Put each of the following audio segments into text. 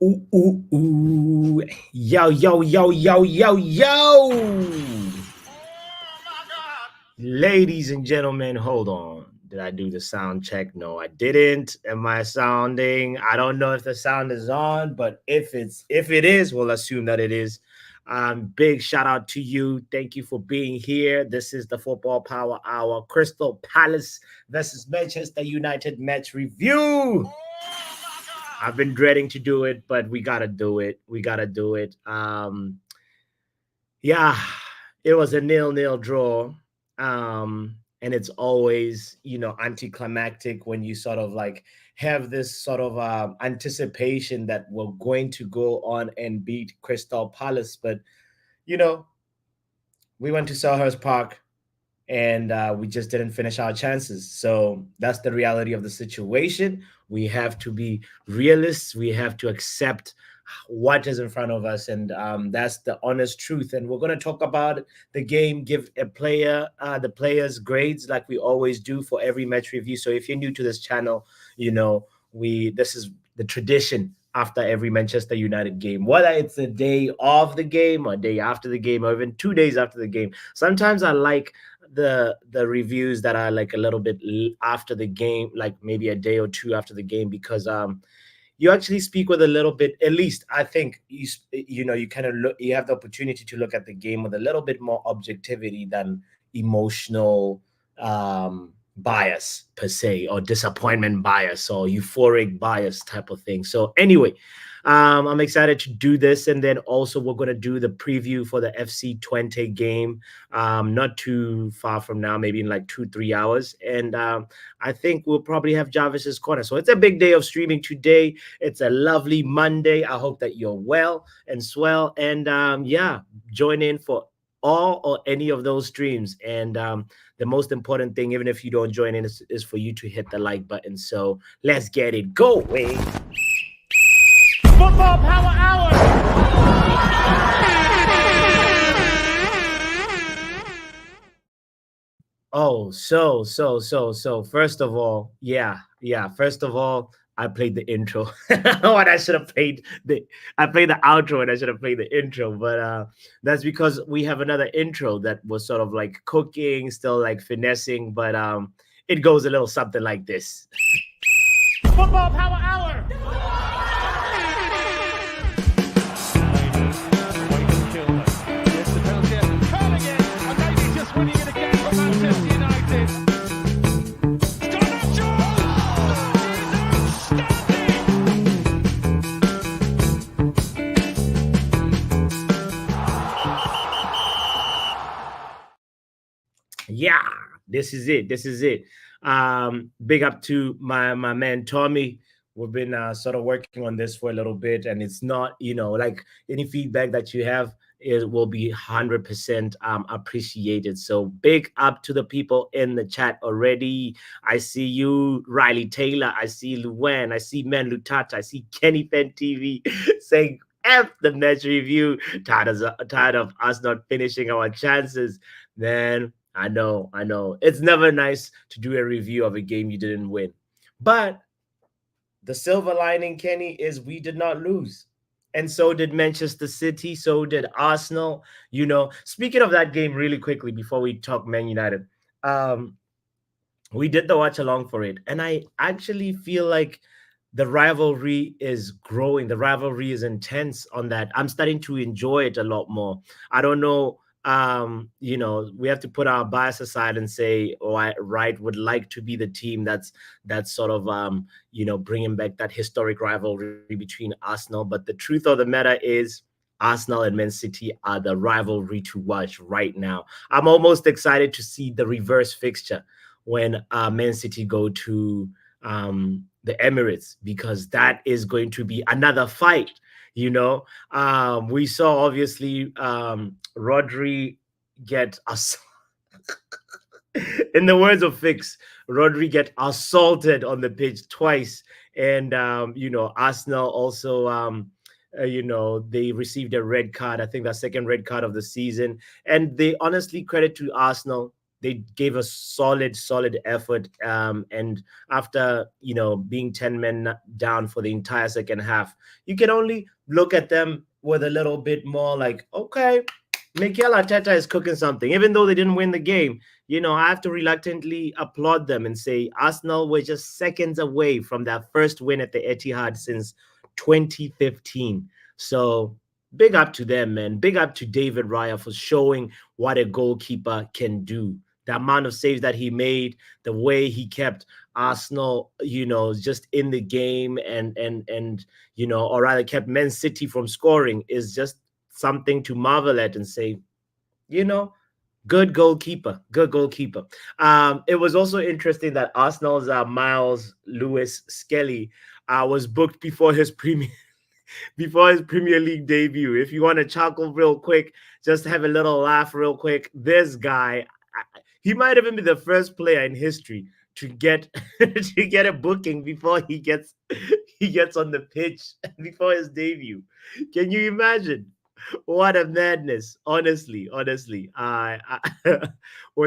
Ooh, ooh, ooh. Yo, yo, yo, yo, yo, yo. Ladies and gentlemen, hold on. Did I do the sound check? No, I didn't. Am I sounding? I don't know if the sound is on, but if it is, we'll assume that it is. Big shout out to you. Thank you for being here. This is the Football Power Hour. Crystal Palace versus Manchester United match review. I've been dreading to do it, but we gotta do it. We gotta do it. Yeah, it was a nil-nil draw. And it's always, anticlimactic when you sort of like have this sort of anticipation that we're going to go on and beat Crystal Palace. But, you know, we went to Selhurst Park and we just didn't finish our chances. So that's the reality of the situation. We have to be realists. We have to accept what is in front of us, and that's the honest truth. And we're going to talk about the game, give a player the players grades like we always do for every match review. So if you're new to this channel, we this is the tradition after every Manchester United game, whether it's the day of the game or day after the game or even 2 days after the game. Sometimes I like the reviews that are like a little bit after the game, like maybe a day or two after the game, because you actually speak with a little bit, at least I think you kind of look, you have the opportunity to look at the game with a little bit more objectivity than emotional bias per se, or disappointment bias or euphoric bias type of thing. So anyway, I'm excited to do this, and then also we're going to do the preview for the FC Twente game, not too far from now, maybe in like 2-3 hours. And I think we'll probably have Jarvis's Corner. So it's a big day of streaming today. It's a lovely Monday. I hope that you're well and swell. And yeah, join in for all or any of those streams. And the most important thing, even if you don't join in, is for you to hit the like button. So let's get it going. Football Power Hour. Oh, so. First of all, yeah. First of all, I played the intro. What I should have played I played the outro and I should have played the intro, but that's because we have another intro that was sort of like cooking, still like finessing, but it goes a little something like this. Football Power Hour. Yeah, this is it. This is it. Big up to my man Tommy. We've been sort of working on this for a little bit, and it's not, like any feedback that you have, it will be 100% appreciated. So big up to the people in the chat already. I see you, Riley Taylor. I see Luwen. I see Men Lutata. I see Kenny Fen TV saying F the match review. Tired of us not finishing our chances. Man, I know. It's never nice to do a review of a game you didn't win. But the silver lining, Kenny, is we did not lose. And so did Manchester City, so did Arsenal. Speaking of that game really quickly before we talk Man United, we did the watch along for it. And I actually feel like the rivalry is growing. The rivalry is intense on that. I'm starting to enjoy it a lot more. I don't know. We have to put our bias aside and say, oh, I would like to be the team that's sort of bringing back that historic rivalry between Arsenal. But the truth of the matter is, Arsenal and Man City are the rivalry to watch right now. I'm almost excited to see the reverse fixture when Man City go to the Emirates, because that is going to be another fight. We saw obviously Rodri get us. In the words of Fix, Rodri get assaulted on the pitch twice, and Arsenal also. They received a red card. I think the second red card of the season. And they honestly, credit to Arsenal, they gave a solid effort. And after being 10 men down for the entire second half, you can only look at them with a little bit more like, okay, Mikel Arteta is cooking something. Even though they didn't win the game, I have to reluctantly applaud them and say Arsenal were just seconds away from that first win at the Etihad since 2015. So big up to them, man. Big up to David Raya for showing what a goalkeeper can do. The amount of saves that he made, the way he kept Arsenal, just in the game, and or rather kept Man City from scoring, is just something to marvel at and say, you know, good goalkeeper, good goalkeeper. It was also interesting that Arsenal's Miles Lewis Skelly was booked before his Premier League debut. If you want to chuckle real quick, just have a little laugh real quick. This guy, he might even be the first player in history to get to get a booking before he gets on the pitch before his debut. Can you imagine? What a madness! Honestly, when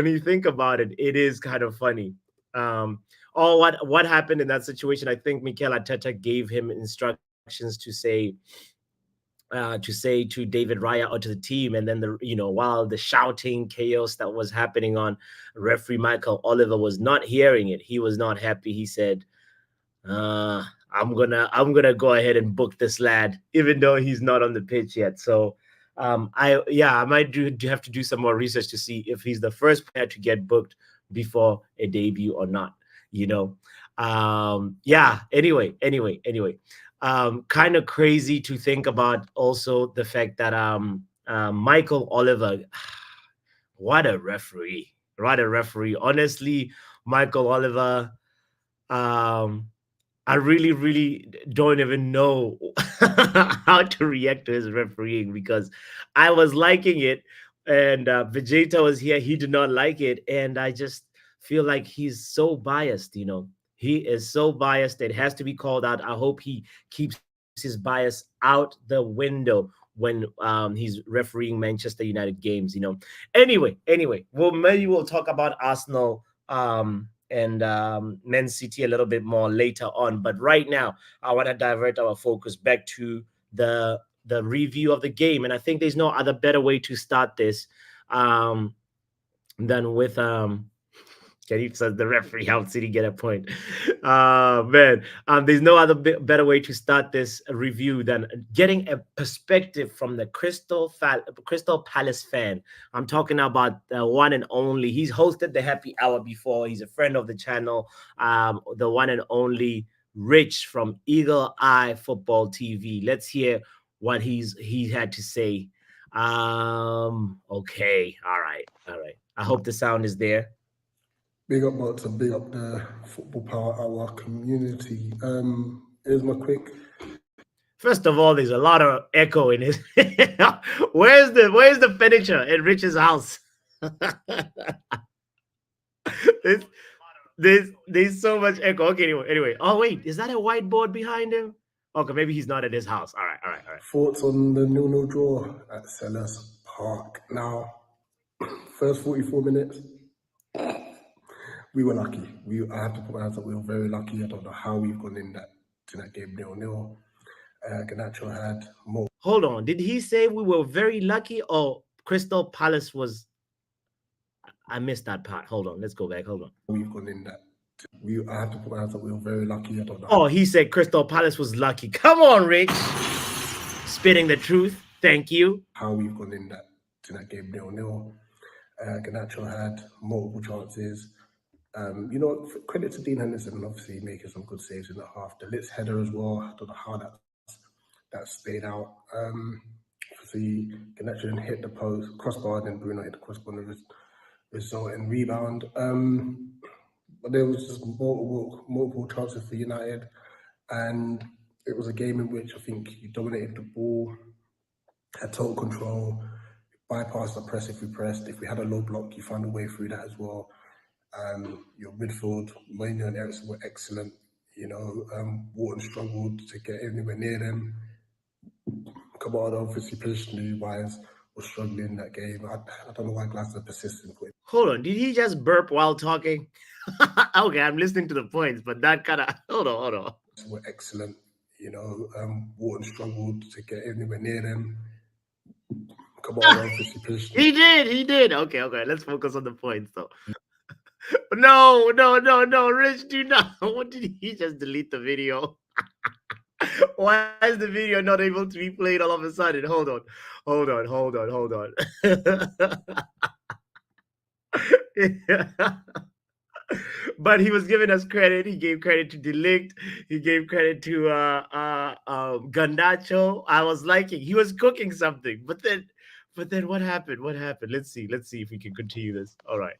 you think about it, it is kind of funny. All what happened in that situation? I think Mikel Arteta gave him instructions to say to David Raya or to the team, and then while the shouting chaos that was happening on, referee Michael Oliver was not hearing it. He was not happy. He said, I'm gonna go ahead and book this lad, even though he's not on the pitch yet. So I might have to do some more research to see if he's the first player to get booked before a debut or not. Yeah. Anyway. Kind of crazy to think about also the fact that Michael Oliver, what a referee. Honestly, Michael Oliver, I really don't even know how to react to his refereeing, because I was liking it, and Vegeta was here. He did not like it, and I just feel like he's so biased. He is so biased. It has to be called out. I hope he keeps his bias out the window when he's refereeing Manchester United games. Anyway, maybe we'll talk about Arsenal and Man City a little bit more later on. But right now, I want to divert our focus back to the review of the game, and I think there's no other better way to start this than with Sharif says the referee helped City get a point. Man, there's no other better way to start this review than getting a perspective from the Crystal Palace fan. I'm talking about the one and only. He's hosted the Happy Hour before. He's a friend of the channel. The one and only Rich from Eagle Eye Football TV. Let's hear what he had to say. Okay, all right. I hope the sound is there. Big up Marks and big up the Football Power Hour community. Here's my quick. First of all, there's a lot of echo in his. Where's the furniture in Rich's house? there's so much echo. Okay, anyway. Oh wait, is that a whiteboard behind him? Okay, maybe he's not at his house. All right. Thoughts on the 0-0 draw at Selhurst Park. Now, first 44 minutes, we were lucky. I have to put my hands up. We were very lucky. I don't know how we've gone in to that game 0-0. Garnacho had more. Hold on. Did he say we were very lucky, or Crystal Palace was? I missed that part. Hold on. Let's go back. Hold on. We've gone in that. I have to put my hands up. We were very lucky. I don't know. Oh, he said Crystal Palace was lucky. Come on, Rich. Spitting the truth. Thank you. How we've gone in to that game 0-0. Garnacho had multiple chances. Credit to Dean Henderson, obviously making some good saves in the half. The Litz header as well. I don't know how that stayed out. Obviously, Garnacho then hit the post, crossbar, then Bruno hit the crossbar, and result in rebound. But there was just multiple chances for United, and it was a game in which I think you dominated the ball, had total control, bypassed the press if we pressed. If we had a low block, you found a way through that as well. Your midfield, Mourinho and Eriksen were excellent. Wharton struggled to get anywhere near them. Kamada, obviously, positionally wise, was struggling in that game. I don't know why Glasner persisted with it. Hold on, did he just burp while talking? Okay, I'm listening to the points, but that kind of hold on. Were excellent. You know, Wharton struggled to get anywhere near them. Kamara obviously pushed. He did. Okay, let's focus on the points though. No, Rich, do not. What did he just delete the video? Why is the video not able to be played all of a sudden? Hold on. But he was giving us credit. He gave credit to Delict. He gave credit to Gandacho. I was liking. He was cooking something, but then what happened? Let's see if we can continue this. All right.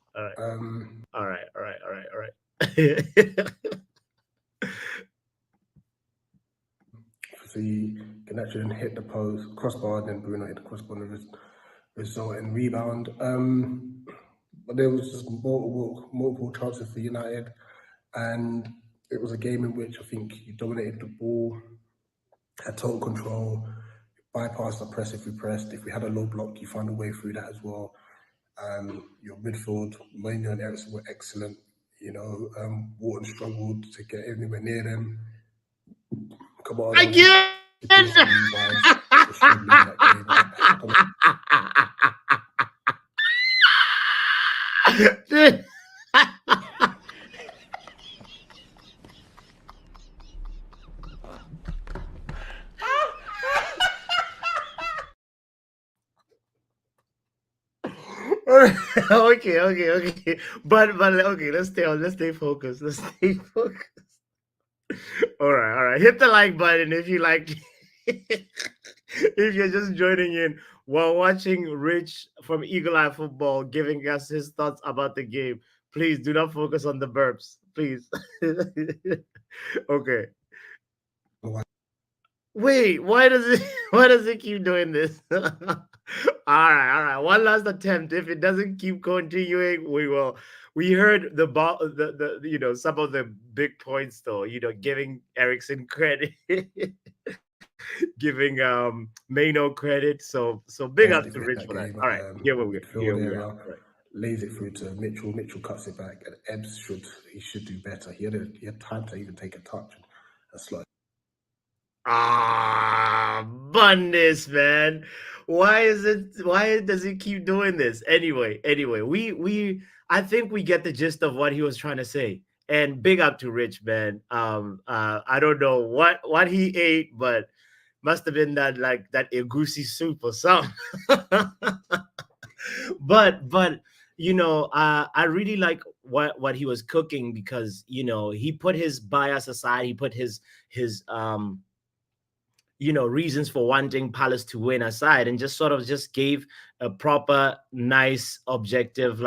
He can actually hit the post, crossbar, and then Bruno hit the crossbar and result in rebound. But there was just multiple chances for United, and it was a game in which I think you dominated the ball, had total control, bypassed the press if we pressed. If we had a low block, you found a way through that as well. Your midfield, Mourinho and Eriksen were excellent. You know, Wharton struggled to get anywhere near them. Come on. Again! Okay. But okay, let's stay focused. All right. Hit the like button if you liked. If you're just joining in while watching Rich from Eagle Eye Football giving us his thoughts about the game, please do not focus on the burps, please. Okay. Wait, why does it keep doing this? All right. One last attempt. If it doesn't keep continuing, we heard the some of the big points though, giving Eriksen credit, giving Maino credit. So big up to Rich for that. All right, here we are. Right. Lays it through to Mitchell. Mitchell cuts it back, and Ebbs should do better. He had time to even take a touch and slide. Bundes, man. Why does he keep doing this? Anyway, I think we get the gist of what he was trying to say. And big up to Rich, man. I don't know what he ate, but must have been that egusi soup or something. but I really like what he was cooking because he put his bias aside. He put his reasons for wanting Palace to win aside and just gave a proper, nice, objective,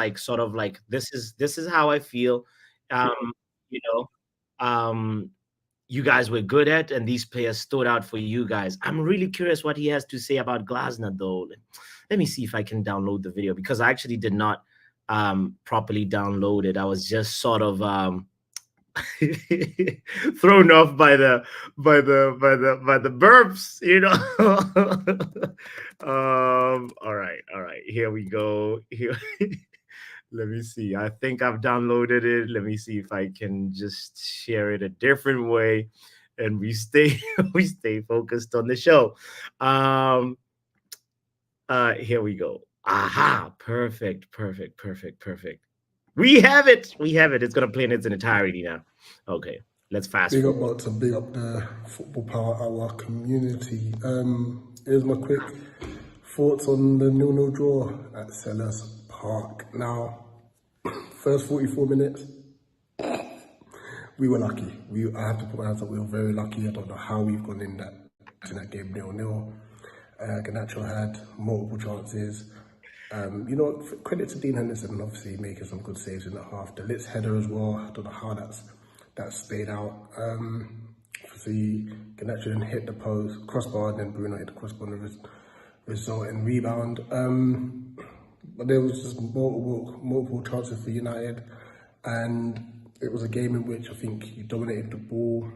this is how I feel. You guys were good at, and these players stood out for you guys. I'm really curious what he has to say about Glasner, though. Let me see if I can download the video because I actually did not properly download it. I was just sort of thrown off by the burps, all right, here we go. Let me see. I think I've downloaded it. Let me see if I can just share it a different way and we stay focused on the show. Here we go. Aha, perfect. We have it. It's gonna play in its entirety now. Okay, let's fast forward. Big up the Football Power Hour community. Here's my quick thoughts on the 0-0 draw at Selhurst Park. Now, first 44 minutes, we were lucky. I have to put my hands up. We were very lucky. I don't know how we've gone in that game 0-0. Garnacho had multiple chances. Credit to Dean Henderson, obviously making some good saves in that half. The Litz header as well. I don't know how that stayed out. Obviously, Garnacho then hit the post, crossbar, and then Bruno hit the crossbar and result in rebound. But there was just multiple chances for United, and it was a game in which I think you dominated the ball,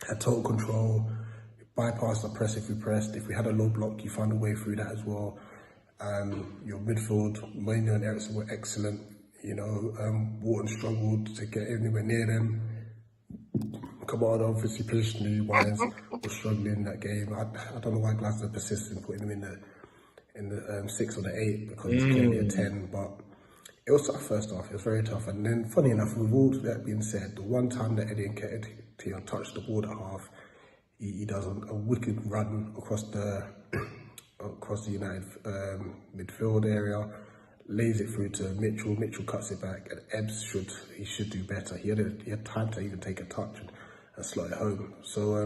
had total control, bypassed the press if we pressed. If we had a low block, you found a way through that as well. Your midfield, Mourinho and Eriksen were excellent. Wharton struggled to get anywhere near them. Kamada, obviously, positionally wise, was struggling in that game. I don't know why Glasgow persisted in putting him in the 6 or the 8 because he's clearly a 10. But it was tough first off. It was very tough. And then, funny enough, with all that being said, the one time that Eddie Nketiah touched the ball at half, he does a wicked run across the United midfield area, lays it through to Mitchell. Mitchell cuts it back, and Ebbs should do better. He had time to even take a touch and slot it home. So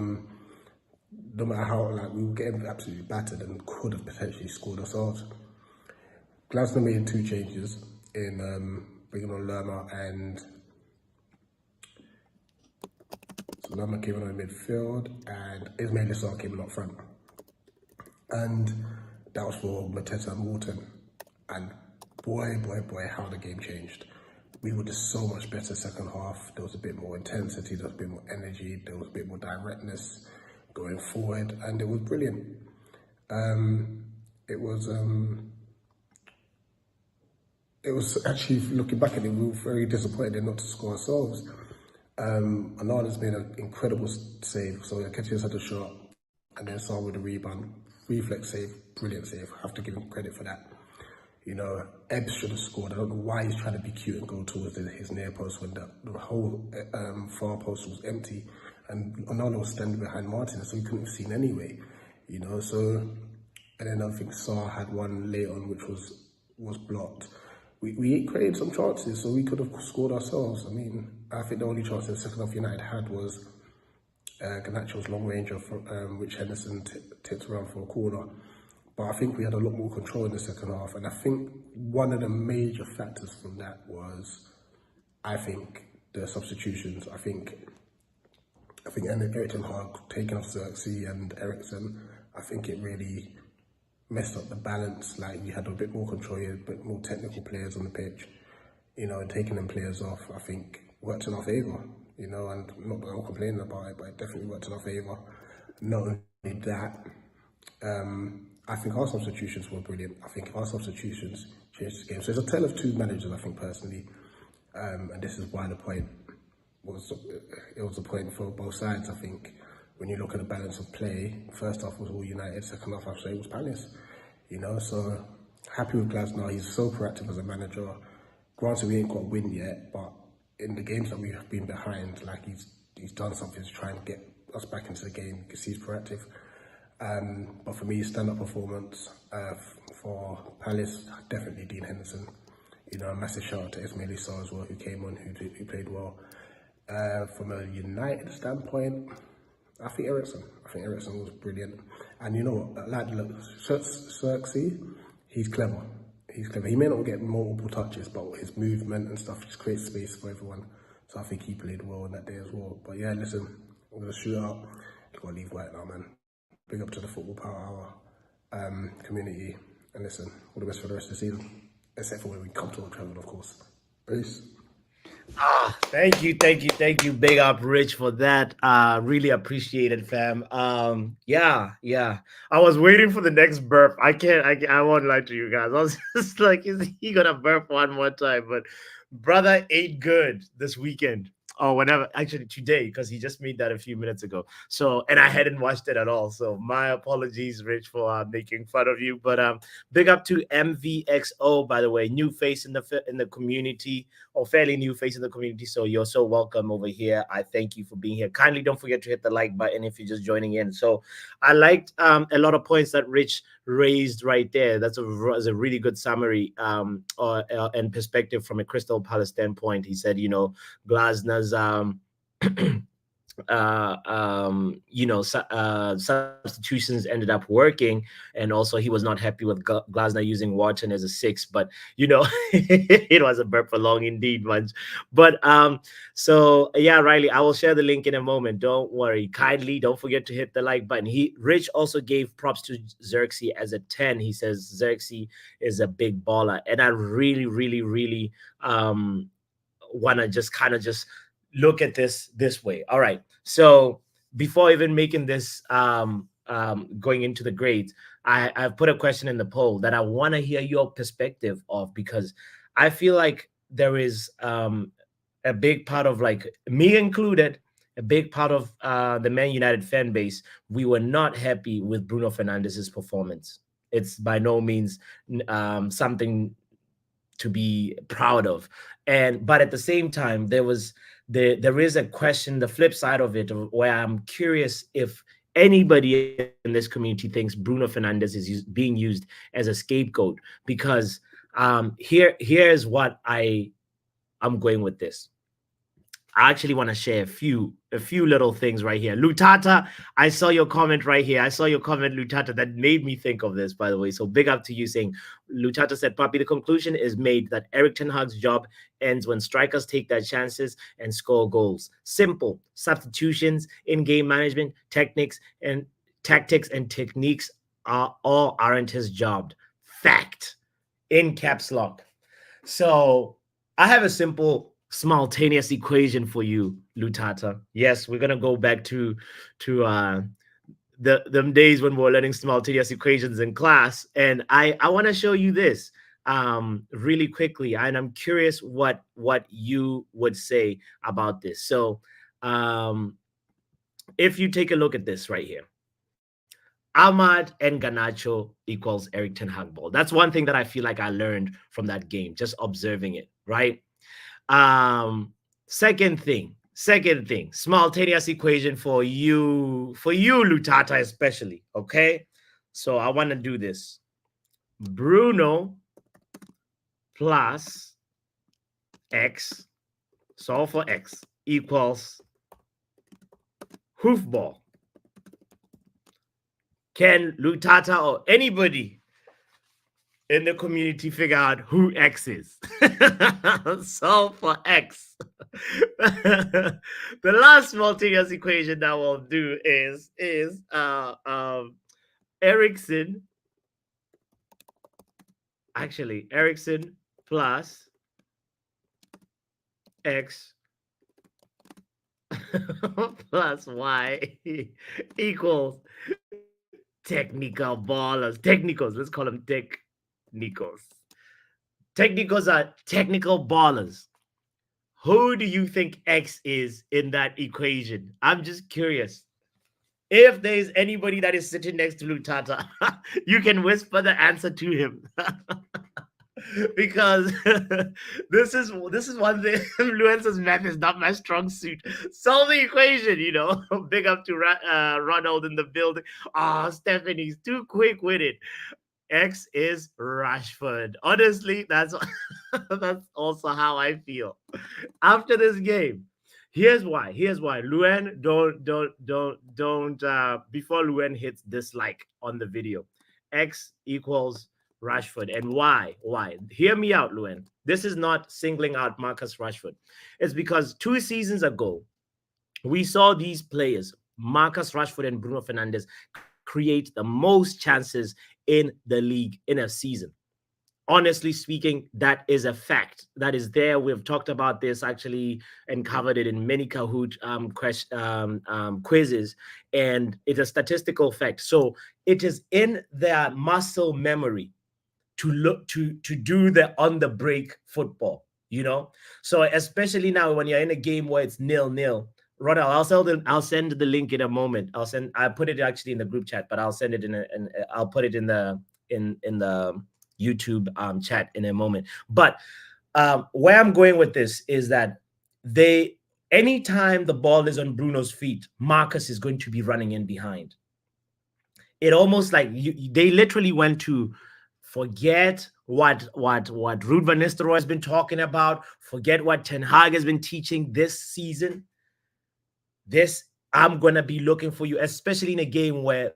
no matter how, we were getting absolutely battered and could have potentially scored ourselves. Glasgow made 2 changes in bringing on Lerma, and so Lerma came on in midfield and Ismaila Sarr came in up front. And that was for Mateta and Wharton. And boy, how the game changed. We were just so much better second half. There was a bit more intensity, there was a bit more energy, there was a bit more directness going forward, and it was brilliant. It was actually, looking back at it, we were very disappointed not to score ourselves. Anana's made an incredible save, so Nketiah's had a shot, and then Sarr with a rebound. Reflex save, brilliant save. I have to give him credit for that. Ebbs should have scored. I don't know why he's trying to be cute and go towards his near post when the whole far post was empty, and Onana was standing behind Martin, so he couldn't have seen anyway. And then I think Sarr had one late on which was blocked. We created some chances, so we could have scored ourselves. I think the only chance the second half United had was Garnacho's long ranger, which Henderson tipped around for a corner. But I think we had a lot more control in the second half, and I think one of the major factors from that was, the substitutions. I think Erik ten Hag taking off Xerxes and Eriksen, I think it really messed up the balance. You had a bit more control, a bit more technical players on the pitch, and taking them players off, I think worked in our favour, and not that I'm complaining about it, but it definitely worked in our favour. Not only that, I think our substitutions were brilliant. I think our substitutions changed the game. So it's a tale of 2 managers, I think, personally, and this is why it was a point for both sides. I think when you look at the balance of play, first half was all United, second half I'd say it was Palace. So happy with Glasgow. He's so proactive as a manager. Granted, we ain't got a win yet, but in the games that we've been behind, he's done something to try and get us back into the game because he's proactive. But for me, stand-up performance for Palace, definitely Dean Henderson. A massive shout out to Ismaila Sarr as well, who came on, who played well. From a United standpoint, I think Eriksen was brilliant. And Xerxes, he's clever. He may not get multiple touches, but his movement and stuff just creates space for everyone. So I think he played well on that day as well. But yeah, listen, I'm going to shoot out. I've got to leave White now, man. Big up to the Football Power Hour community. And listen, all the best for the rest of the season. Except for when we come to Old Trafford, of course. Peace. Thank you. Big up, Rich, for that. Really appreciate it, fam. Yeah. I was waiting for the next burp. I won't lie to you guys. I was just like, is he gonna burp one more time? But brother ate good this weekend. Or whenever, actually today, because he just made that a few minutes ago. So, and I hadn't watched it at all. So my apologies, Rich, for making fun of you. But big up to MVXO, by the way, new face in the community, or fairly new face in the community. So you're so welcome over here. I thank you for being here. Kindly don't forget to hit the like button if you're just joining in. So I liked a lot of points that Rich raised right there. That's a really good summary and perspective from a Crystal Palace standpoint. He said, Glasner's substitutions ended up working, and also he was not happy with Glasner using Wharton as a 6, but it was a burp for long indeed, Munch. But so yeah, Riley, I will share the link in a moment, don't worry. Kindly don't forget to hit the like button. Rich also gave props to Xerxes as a 10. He says Xerxes is a big baller, and I really want to just look at this way. All right, so before even making this going into the grades, I've put a question in the poll that I want to hear your perspective of, because I feel like there is a big part of, like me included, a big part of the Man United fan base, we were not happy with Bruno Fernandes's performance. It's by no means something to be proud of. But at the same time, there is a question, the flip side of it, where I'm curious if anybody in this community thinks Bruno Fernandes is being used as a scapegoat. Because here's what I'm going with this. I actually want to share a few little things right here. Lutata, I saw your comment right here. I saw your comment, Lutata, that made me think of this, by the way. So big up to you, saying, Lutata said, Papi, the conclusion is made that Erik ten Hag's job ends when strikers take their chances and score goals. Simple. Substitutions, in-game management, tactics and techniques aren't his job. Fact. In caps lock. So I have a simple simultaneous equation for you, Lutata. Yes, we're gonna go back to them days when we were learning simultaneous equations in class, and I want to show you this really quickly, and I'm curious what you would say about this. So if you take a look at this right here, Ahmad and Garnacho equals Erik ten Hag ball. That's one thing that I feel like I learned from that game, just observing it, right? Second thing, simultaneous equation for you, Lutata, especially. Okay, so I want to do this. Bruno plus X, solve for X, equals hoofball. Can Lutata or anybody in the community figure out who X is? Solve for X. The last simultaneous equation that we'll do is Eriksen. Actually, Eriksen plus X plus Y equals technical ballers. Technicals. Let's call them technicals. Technicals are technical ballers. Who do you think X is in that equation? I'm just curious. If there's anybody that is sitting next to Lutata, you can whisper the answer to him. Because this is one thing. Luence's math is not my strong suit. Solve the equation, Big up to Ronald in the building. Stephanie's too quick with it. X is Rashford. Honestly, that's also how I feel after this game. Here's why. Luen, don't before Luen hits dislike on the video. X equals Rashford. And why? Hear me out, Luen. This is not singling out Marcus Rashford. It's because 2 seasons ago, we saw these players, Marcus Rashford and Bruno Fernandes, create the most chances in the league in a season. Honestly speaking, that is a fact. That is there. We've talked about this actually and covered it in many Kahoot quizzes, and it's a statistical fact. So it is in their muscle memory to do the on the break football, So especially now when you're in a game where it's 0-0. Ronald, I'll send the link in a moment. I put it actually in the group chat, but I'll send it I'll put it in the YouTube chat in a moment. But where I'm going with this is that anytime the ball is on Bruno's feet, Marcus is going to be running in behind. It almost like they literally went to forget what Ruud van Nistelrooy has been talking about, forget what Ten Hag has been teaching this season. I'm going to be looking for you, especially in a game where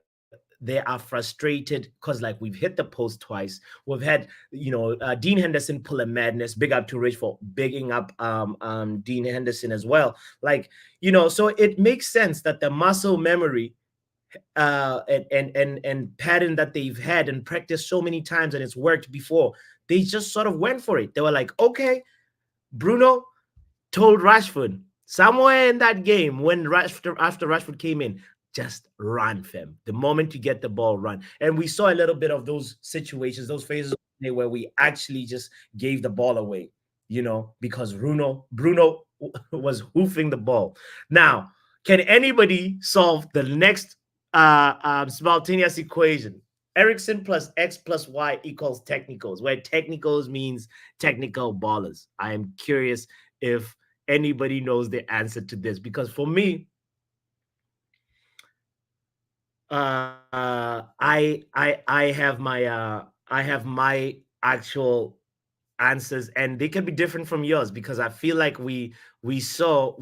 they are frustrated because, like, we've hit the post twice. We've had, Dean Henderson pull a madness. Big up to Rich for bigging up Dean Henderson as well. Like, so it makes sense that the muscle memory and pattern that they've had and practiced so many times and it's worked before, they just sort of went for it. They were like, okay, Bruno told Rashford somewhere in that game when after Rashford came in, just run, fam. The moment you get the ball, run. And we saw a little bit of those situations, those phases where we actually just gave the ball away, because Bruno was hoofing the ball. Now, can anybody solve the next simultaneous equation? Ericsson plus X plus Y equals technicals, where technicals means technical ballers. I am curious if anybody knows the answer to this, because for me, I have my actual answers, and they can be different from yours, because I feel like we saw.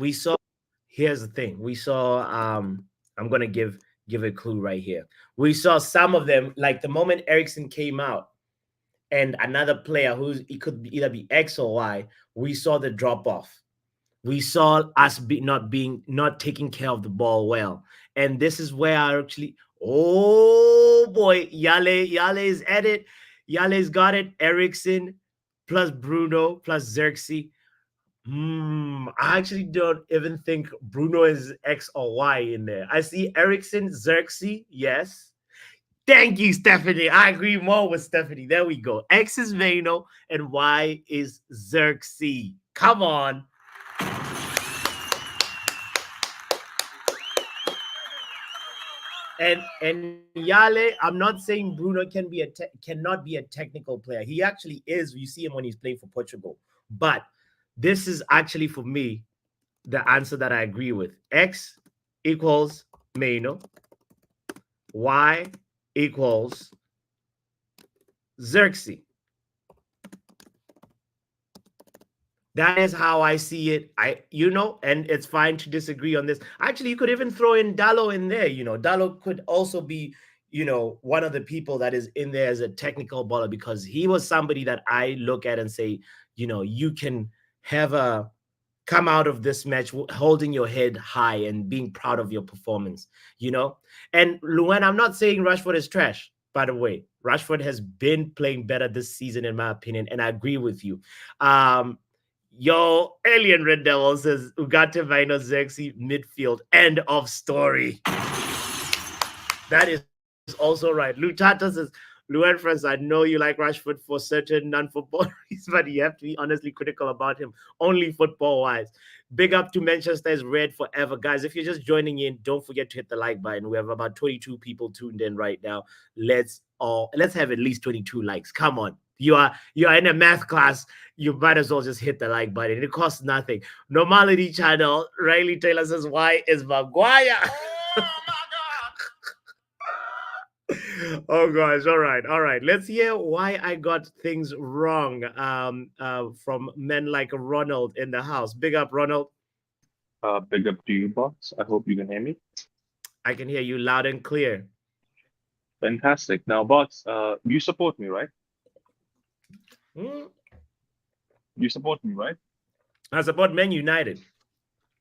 Here's the thing: we saw. I'm gonna give a clue right here. We saw some of them, like the moment Ericsson came out, and another player it could either be X or Y. We saw the drop off. We saw us not taking care of the ball well, and this is where I actually. Oh boy, Yale is at it. Yale's got it. Ericsson plus Bruno plus Xerxes. I actually don't even think Bruno is X or Y in there. I see Ericsson, Xerxes, yes. Thank you, Stephanie. I agree more with Stephanie. There we go. X is Vano and Y is Xerxes. Come on. And Yale, I'm not saying Bruno cannot be a technical player. He actually is. You see him when he's playing for Portugal. But this is actually, for me, the answer that I agree with. X equals Meno. Y equals Xerxes. That is how I see it. And it's fine to disagree on this. Actually, you could even throw in Dallo in there. Dallo could also be, one of the people that is in there as a technical baller, because he was somebody that I look at and say, you can come out of this match holding your head high and being proud of your performance, And Luen, I'm not saying Rashford is trash, by the way. Rashford has been playing better this season, in my opinion, and I agree with you. Yo, Alien Red Devil says Ugarte Vino Xerxes midfield. End of story. That is also right. Lutata says, Luen friends, I know you like Rashford for certain non-football reasons, but you have to be honestly critical about him, only football-wise. Big up to Manchester is red forever. Guys, if you're just joining in, don't forget to hit the like button. We have about 22 people tuned in right now. Let's have at least 22 likes. Come on. You are in a math class. You might as well just hit the like button. It costs nothing. Normality channel. Riley Taylor says, why is Maguire? Oh gosh, all right. Let's hear why I got things wrong from men like Ronald in the house. Big up, Ronald. Big up to you, boss. I hope you can hear me. I can hear you loud and clear. Fantastic. Now, boss, you support me, right? You support me, right? I support Man United.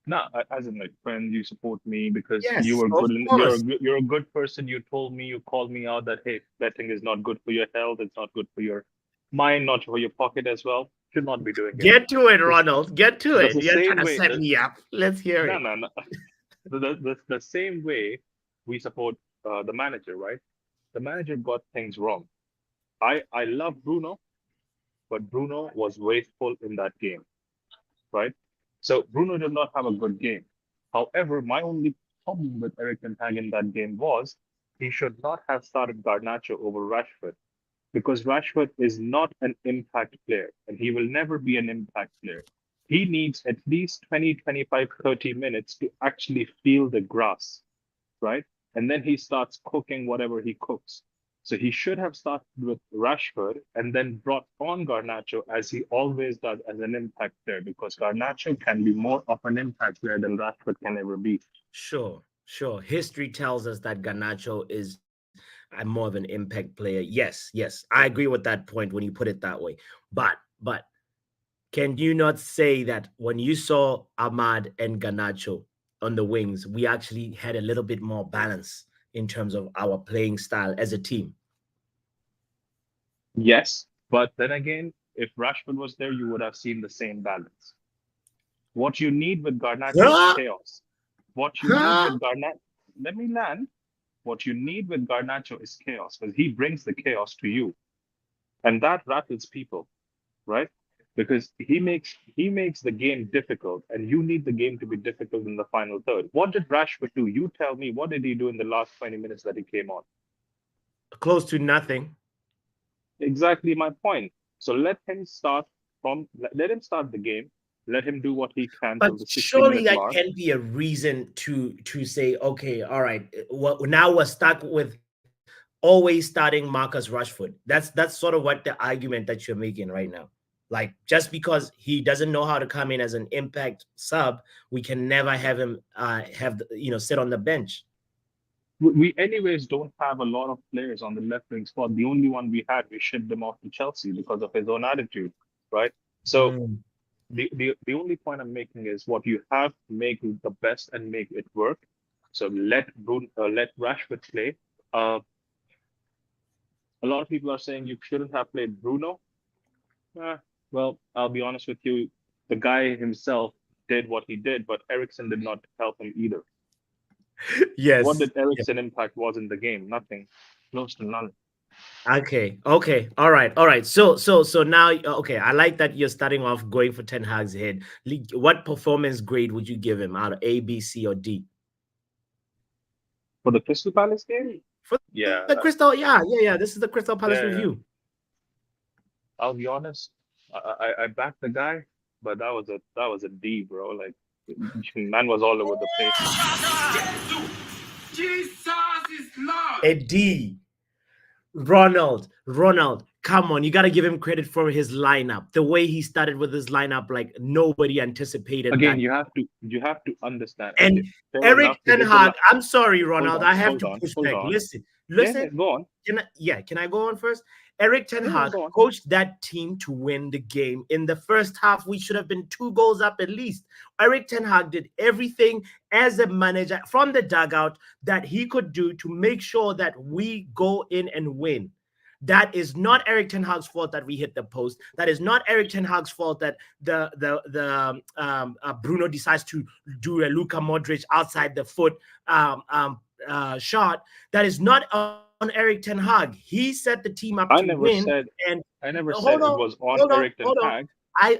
No, as in like friend, you support me because Yes, you were of good. course. You're a good person. You called me out that hey, betting is not good for your health. It's not good for your mind, not for your pocket as well. Should not be doing it. Get to it, Ronald. Get to That's it. the You're same trying to way. set me up. Let's hear it. No. The same way we support the manager, right? The manager got things wrong. I love Bruno, but Bruno was wasteful in that game, right? So Bruno did not have a good game. However, my only problem with Eric Ten Hag in that game was he should not have started Garnacho over Rashford, because Rashford is not an impact player and he will never be an impact player. He needs at least 20, 25, 30 minutes to actually feel the grass, right? And then he starts cooking whatever he cooks. So he should have started with Rashford and then brought on Garnacho, as he always does, as an impact player, because Garnacho can be more of an impact player than Rashford can ever be. Sure. History tells us that Garnacho is more of an impact player. Yes. I agree with that point when you put it that way. But can you not say that when you saw Ahmad and Garnacho on the wings, we actually had a little bit more balance in terms of our playing style as a team? Yes, but then again, if Rashford was there, you would have seen the same balance. What you need with Garnacho is chaos. What you need with Garnacho, let me land. What you need with Garnacho is chaos, because he brings the chaos to you, and that rattles people, right? Because he makes the game difficult, and you need the game to be difficult in the final third. What did Rashford do? You tell me, what did he do in the last 20 minutes that he came on? Close to nothing. Exactly my point. So let him start the game. Let him do what he can But till the 60 surely minute that mark. can be a reason to say, okay, all right, well, now we're stuck with always starting Marcus Rashford. That's sort of what the argument that you're making right now. Like, just because he doesn't know how to come in as an impact sub, we can never have him sit on the bench. We anyways don't have a lot of players on the left wing spot. The only one we had, we shipped him off to Chelsea because of his own attitude, right? So Mm. the only point I'm making is what you have, make the best and make it work. So let Rashford play. A lot of people are saying you shouldn't have played Bruno. Eh, well, I'll be honest with you. The guy himself did what he did, but Ericsson did not help him either. What Yes. did Ericsson impact was in the game? Nothing, close to none. Okay. All right. So now, okay, I like that you're starting off going for Ten Hag's head. What performance grade would you give him out of A, B, C, or D? For the Crystal Palace game? For Yeah, the Crystal, yeah. This is the Crystal Palace yeah. review. I'll be honest. I backed the guy, but that was a D, bro. Like, man was all over the place. Jesus is Lord. A D. Ronald, come on, you got to give him credit for his lineup. The way he started with his lineup, like nobody anticipated Again, that. you have to understand. And Okay, fair Eric enough, Ten Hag, I'm sorry, Ronald, I have to push hold back. on. Listen, Yeah, go on. can I go on first? Eric Ten Yeah, Hag go on. coached that team to win the game. In the first half, we should have been 2 goals up at least. Eric Ten Hag did everything as a manager from the dugout that he could do to make sure that we go in and win. That is not Eric Ten Hag's fault that we hit the post. That is not Eric Ten Hag's fault that Bruno decides to do a Luka Modric outside the foot shot. That is not on Eric Ten Hag. He set the team up to win. I never said it was on Eric Ten Hag.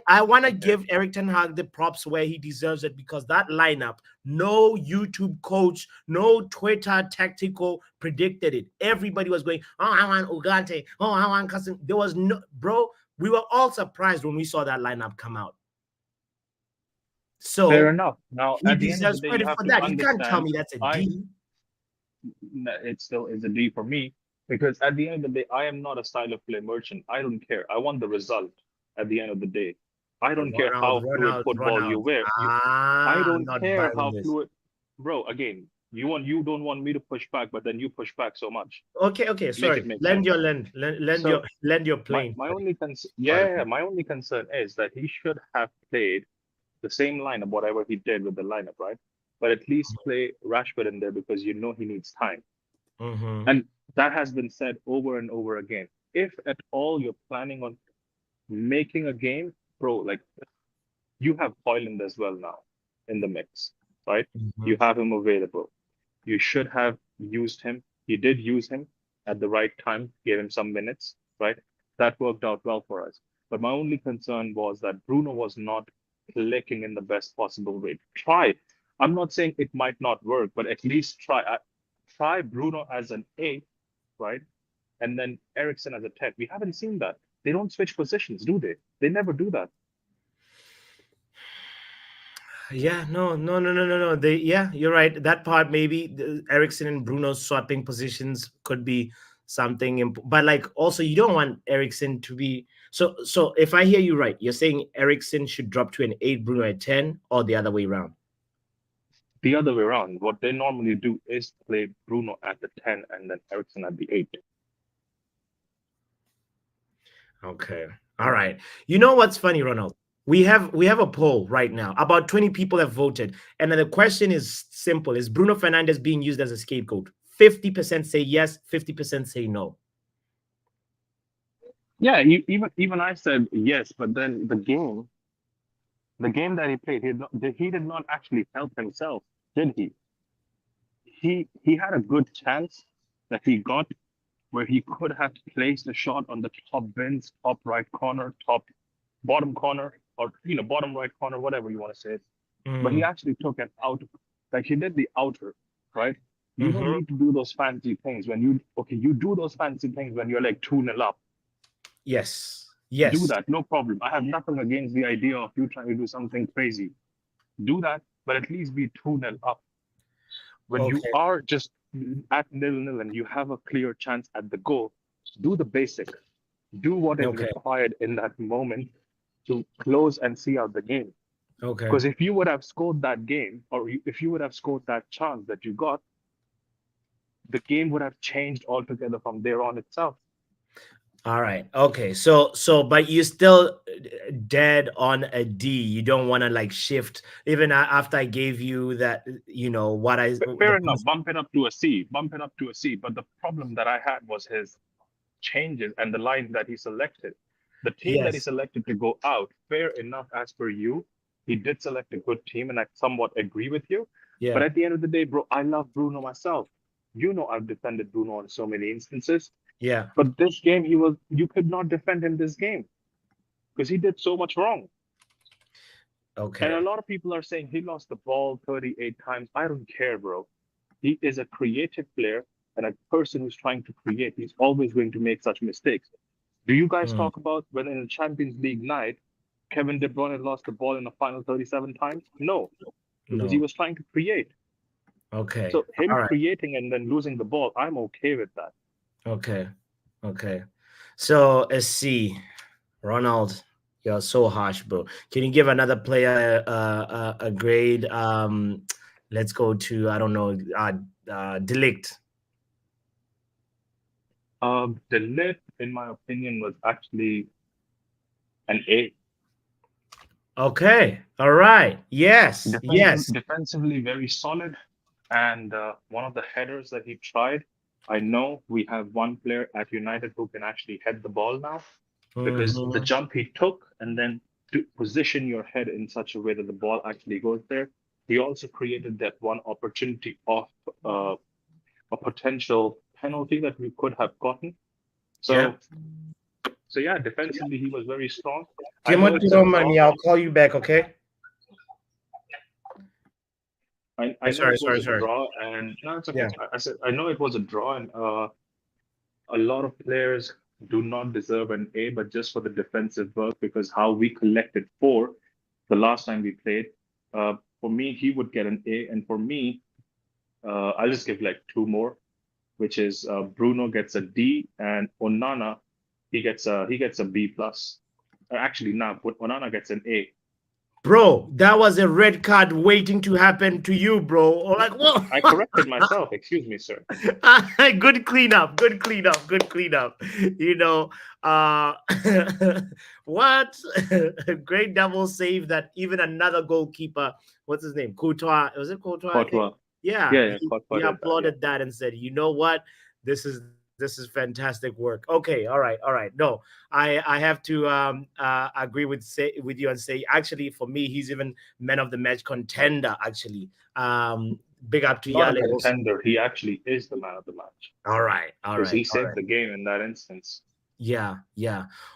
I want to give Eric Ten Hag the props where he deserves it, because that lineup, no YouTube coach, no Twitter tactical predicted it. Everybody was going, oh, I want Ugarte. Oh, I want Cousin. There was no, bro, we were all surprised when we saw that lineup come out. So fair enough. Now, he at the end of deserves the day, you credit have for to that. understand. You can't tell me that's a D. It still is a D for me, because at the end of the day, I am not a style of play merchant. I don't care. I want the result at the end of the day. I don't care how fluid football you wear. I don't care how fluid, bro. Again, you don't want me to push back, but then you push back so much. Okay. Sorry. Lend your plane. My only concern is that he should have played the same lineup, whatever he did with the lineup, right? But at least play Rashford in there, because you know he needs time. Mm-hmm. And that has been said over and over again. If at all you're planning on making a game, bro, like, you have Hoyland as well now in the mix, right? Mm-hmm. You have him available. You should have used him. You did use him at the right time, gave him some minutes, right? That worked out well for us. But my only concern was that Bruno was not clicking in the best possible way. Try. I'm not saying it might not work, but at least try. Try Bruno as an 8, right? And then Ericsson as a 10. We haven't seen that. They don't switch positions, do they? They never do that. Yeah, no. You're right. That part, maybe Ericsson and Bruno swapping positions could be something, but like, also you don't want Ericsson to be so. If I hear you right, you're saying Ericsson should drop to an 8, Bruno at 10, or the other way around? The other way around. What they normally do is play Bruno at the 10 and then Ericsson at the 8. Okay. All right. You know what's funny, Ronald? We have a poll right now. About 20 people have voted. And then the question is simple. Is Bruno Fernandes being used as a scapegoat? 50% say yes, 50% say no. Yeah, even I said yes, but then the game that he played, he did not actually help himself, did he? he had a good chance that he got where he could have placed a shot on the top bins, top right corner, top bottom corner, or bottom right corner, whatever you want to say. But he actually took an out, like he did the outer, right? You don't Mhm. need to do those fancy things when you do those fancy things when you're like 2-0 up. Yes. Do Yes. that, no problem. I have nothing against the idea of you trying to do something crazy. Do that, but at least be 2-0 up. When you Okay. are just at 0-0 and you have a clear chance at the goal, do the basic. Do what is Okay. required in that moment to close and see out the game. Okay. Because if you would have scored that game, or if you would have scored that chance that you got, the game would have changed altogether from there on itself. All right. Okay. So but you still dead on a D. You don't want to like shift even after I gave you that, what I But fair enough, bump it up to a C, bump it up to a C. But the problem that I had was his changes and the lines that he selected. The team that he Yes. selected to go out, fair enough, as per you, he did select a good team, and I somewhat agree with you. But Yeah. at the end of the day, bro, I love Bruno myself. I've defended Bruno on so many instances. Yeah. But this game, you could not defend him this game because he did so much wrong. And Okay. a lot of people are saying he lost the ball 38 times. I don't care, bro. He is a creative player and a person who's trying to create. He's always going to make such mistakes. Do you guys Mm. talk about when in a Champions League night, Kevin De Bruyne lost the ball in the final 37 times? No, because he No. was trying to create. Okay. So him All right. creating and then losing the ball, I'm okay with that. Okay. Okay. So a C. Ronald, you're so harsh, bro. Can you give another player a grade? Let's go to, I don't know, De Ligt. The Ligt, in my opinion, was actually an A. Okay. All right. Yes. Yes. Defensively very solid. And one of the headers that he tried, I know we have one player at United who can actually head the ball now, because the Mhm. jump he took and then to position your head in such a way that the ball actually goes there. He also created that one opportunity of a potential penalty that we could have gotten. Yeah. So yeah, defensively he was very strong. I know Timothy it's a draw. Romani, I'll call you back, okay? I know Sorry, it was sorry, a sorry. draw, and no, it's okay. Yeah. I said I know it was a draw, and a lot of players do not deserve an A, but just for the defensive work, because how we collected 4 the last time we played. For me, he would get an A, and for me, I'll just give like 2 more, which is Bruno gets a D, and Onana he gets a B plus. Actually, now Onana gets an A. Bro, that was a red card waiting to happen to you, bro. Like, what? I corrected myself. Excuse me, sir. Good cleanup. Good cleanup. Good cleanup. What? Great double save that even another goalkeeper, what's his name? Courtois. Was it Courtois? I think? Courtois. Yeah. Yeah, He Courtois did that, applauded that and said, you know what? This is fantastic work. Okay, all right. No, I have to agree with you and say actually for me he's even man of the match contender actually. Big up to Not a Yale also. contender. He actually is the man of the match. All right. Because he saved the game in that instance. Yeah.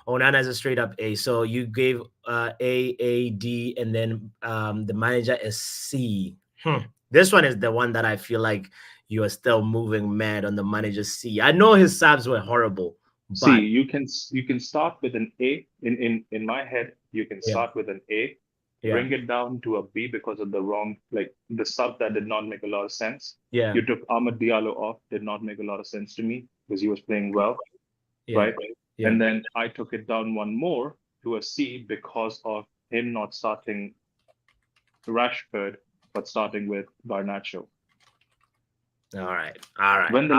Onana is a straight up A. So you gave A, D, and then the manager is C. This one is the one that I feel like you are still moving mad on the manager C. I know his subs were horrible. But see, you can start with an A. In my head, you can start with an A, bring it down to a B because of the wrong, like the sub that did not make a lot of sense. Yeah. You took Amad Diallo off, did not make a lot of sense to me because he was playing well. Right? Yeah. And then I took it down one more to a C because of him not starting Rashford, but starting with Garnacho. All right. When in the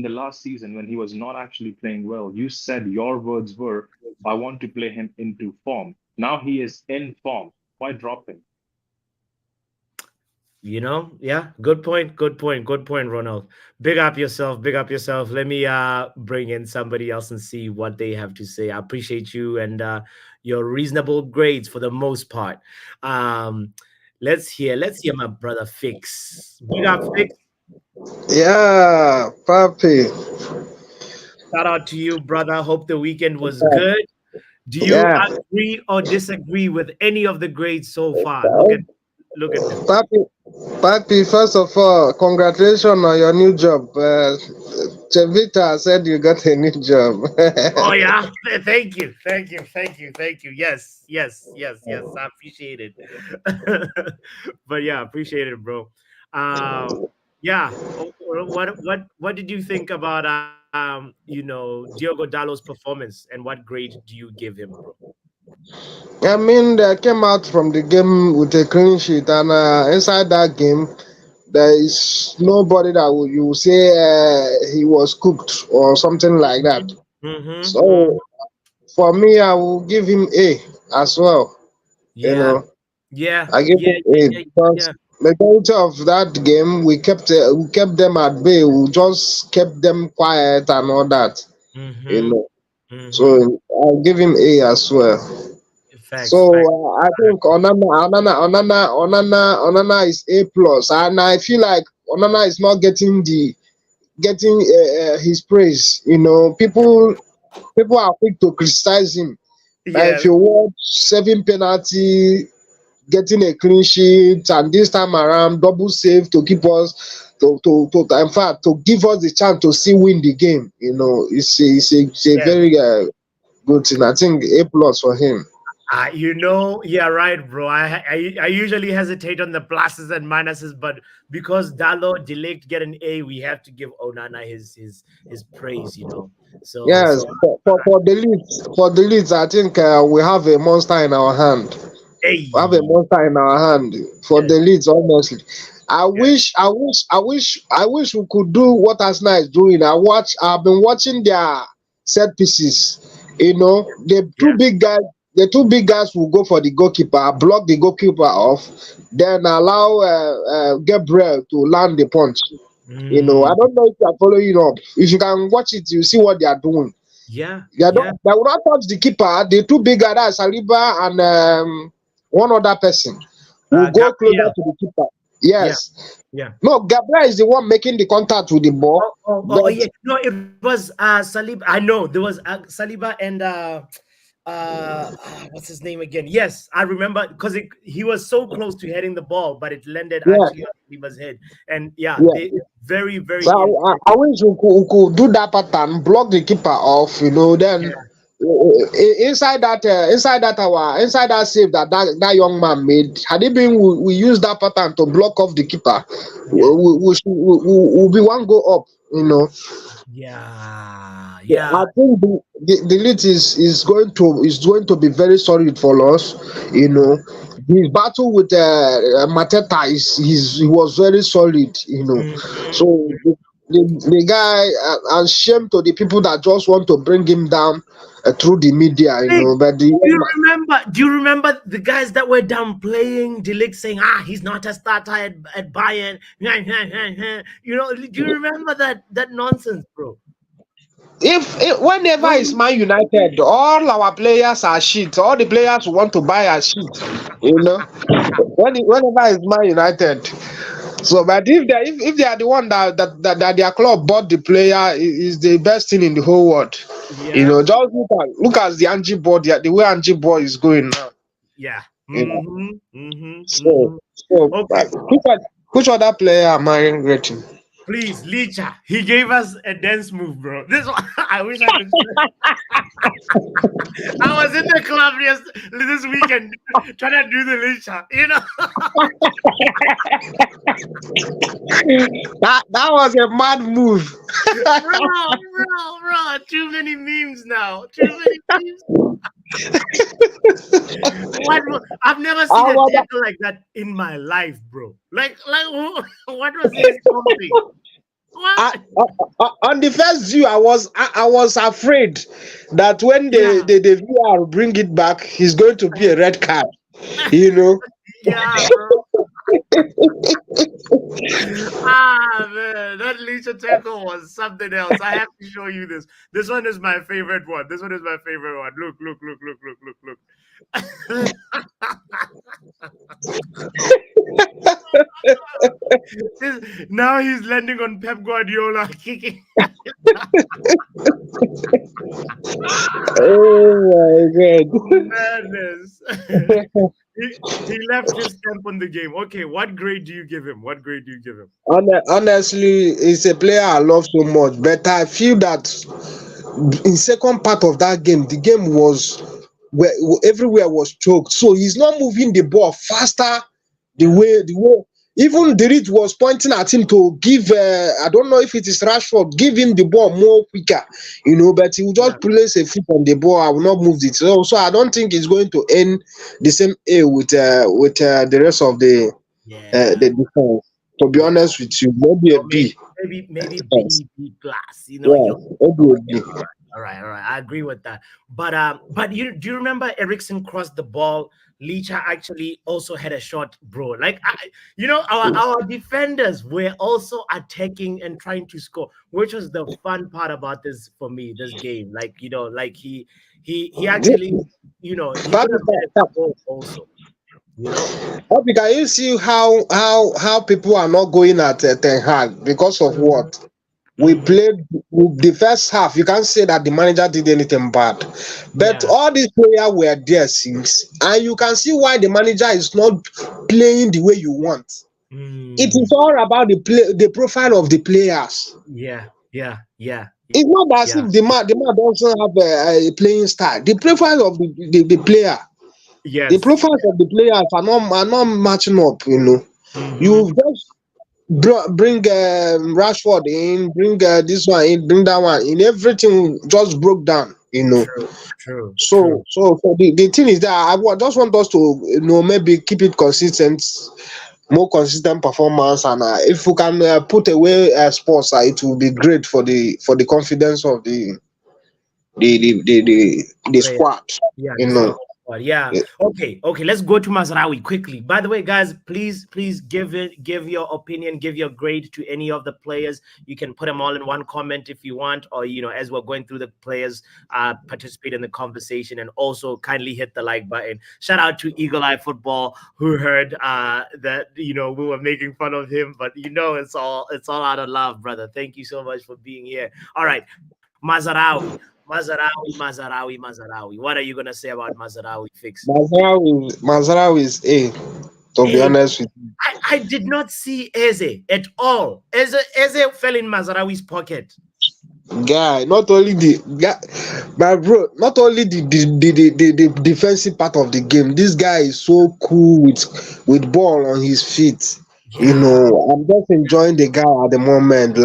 last season, when he was not actually playing well, you said your words were, I want to play him into form. Now he is in form. Why drop him? Yeah, good point, Ronald. Big up yourself. Let me bring in somebody else and see what they have to say. I appreciate you and your reasonable grades for the most part. Let's hear my brother Fix. Big up, Fix. Yeah, Papi. Shout out to you, brother. Hope the weekend was good. Do you Yeah, agree or disagree with any of the grades so far? Look at them. Papi. Papi, first of all, congratulations on your new job. Chevita said you got a new job. Oh yeah, thank you. Yes. I appreciate it. But yeah, appreciate it, bro. Yeah. What did you think about Diogo Dallo's performance, and what grade do you give him, bro? I mean, they came out from the game with a clean sheet, and inside that game, there is nobody that you will say he was cooked or something like that. Mm-hmm. So for me, I will give him A as well. You Yeah. know, Yeah. I give Yeah. him Yeah. A Yeah. because Yeah. majority of that game we kept them at bay. We just kept them quiet and all that. You Mm-hmm. know, Mm-hmm. so I'll give him A as well. Facts. So Facts. I think Onana is A plus, and I feel like Onana is not getting his praise. You know, people are quick to criticize him. But if Yeah. you watch 7 penalty, getting a clean sheet, and this time around double save to keep us to in fact to give us the chance to still win the game. You know, it's a Yes. very good thing. I think A plus for him. Yeah, right, bro. I usually hesitate on the pluses and minuses, but because Dallo Delict get an A, we have to give Onana his praise, So Yes, for the leads, I think we have a monster in our hand. We have a A. monster in our hand for Yes, the leads. Honestly, yes, I wish we could do what Arsenal is doing. I've been watching their set pieces. You know, yeah. the two big guys will go for the goalkeeper, block the goalkeeper off, then allow Gabriel to land the punch. You know, I Mm, don't know if you are following up. If you can watch it, you see what they are doing. yeah, They will not touch the keeper. The two big guys, Saliba and one other person, will go closer Gabriel. to the keeper. Yeah, Yes. yeah. No, Gabriel is the one making the contact with the ball. Yeah. But No, it was Saliba. I know there was Saliba and what's his name again? Yes, I remember because he was so close to hitting the ball, but it landed yeah, actually on Saliba's head. And yeah, yeah. they very So very intense. I wish we could do that pattern, block the keeper off. You know, then Yeah, inside that save that young man made, had it been we use that pattern to block off the keeper, yes, we'll be one go up. You know. yeah, Yeah, yeah. I think the lead is going to be very solid for us. You know, his battle with Mateta he was very solid. You know, Mhm. so the guy and shame to the people that just want to bring him down through the media. You Hey, know, but the young man, do you remember the guys that were downplaying Delict saying, he's not a starter at Bayern? Do you remember that nonsense, bro? if whenever it's When Man United, all our players are shit. All the players who want to buy are shit. You know, whenever it's Man United. So, but if they are the one that their club bought the player is the best thing in the whole world. You Yeah, know, just look at the Angie board, the way Angie boy is going now. yeah. You know, so Mm-hmm. so Okay, which other player am I rating? please, Licha. He gave us a dance move, bro. This one, I wish I could. I was in the club this weekend trying to do the Licha, That was a mad move. bro. Too many memes now. Too many memes. I've never I seen a was, tackle like that in my life, bro. Like, what was this something? I, What? on the first view, I was afraid that when Yeah, the VR bring it back, he's going to be a red card. You know. yeah, bro. Man, that Leisha tackle was something else. I have to show you this. This one is my favorite one. This one is my favorite one. Look, look, look, look, look, look, look. Now he's landing on Pep Guardiola kicking. Oh my God. Madness. he left his stamp on the game. Okay, what grade do you give him? What grade do you give him? Honestly, he's a player I love so much, but I feel that in second part of that game, the game was where everywhere was choked. So he's not moving the ball faster the way even Derrit was pointing at him to give I don't know if it is Rashford, give him the ball more quicker, but he will just place a foot on the ball. I will not move it. So I don't think it's going to end the same A with the rest of the defense. To be honest with you, maybe a B. Maybe B plus. Yeah, maybe a B. All right. I agree with that. But do you remember Eriksen crossed the ball? Licha actually also had a shot, bro. Like our defenders were also attacking and trying to score, which was the fun part about this for me, this game. Like he actually he could have had a goal also. Obi, can you see how people are not going at Ten Hag because of what? We played the first half. You can't say that the manager did anything bad, but all these players were there since, and you can see why the manager is not playing the way you want. It is all about the profile of the players. Yeah. It's not as if the man doesn't have a playing style. The profile of the player. Yes. The profiles of the players are not matching up. You just bring Rashford in, bring this one in, bring that one in. Everything just broke down. True. So the thing is that I just want us to maybe keep it consistent, more consistent performance, and if we can put away sports, it will be great for the confidence of the squad. Yeah. Okay. Let's go to Mazraoui quickly. By the way, guys, please give your opinion, give your grade to any of the players. You can put them all in one comment if you want, or as we're going through the players, participate in the conversation, and also kindly hit the like button. Shout out to Eagle Eye Football, who heard that we were making fun of him, but it's all out of love, brother. Thank you so much for being here. All right, Mazraoui. What are you gonna say about Mazraoui fix? Mazraoui is A. To be honest with you, I did not see Eze at all. Eze fell in Mazraoui's pocket. Guy, not only my bro, not only the defensive part of the game. This guy is so cool with ball on his feet. I'm just enjoying the guy at the moment.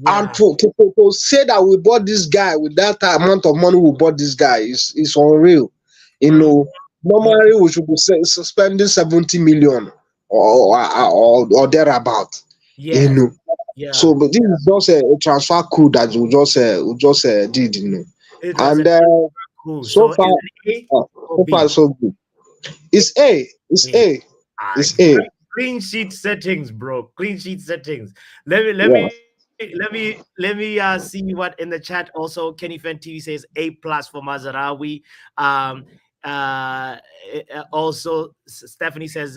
And to say that we bought this guy with that amount of money, we bought this guy is unreal. Normally we should be spending 70 million or thereabout. So, but this is just a transfer coup that we just did. And cool. so far so good. It's A. It's A. Clean sheet settings, bro. Clean sheet settings. Let me see what in the chat. Also, Kenny Fan TV says A+ for Mazraoui. Also Stephanie says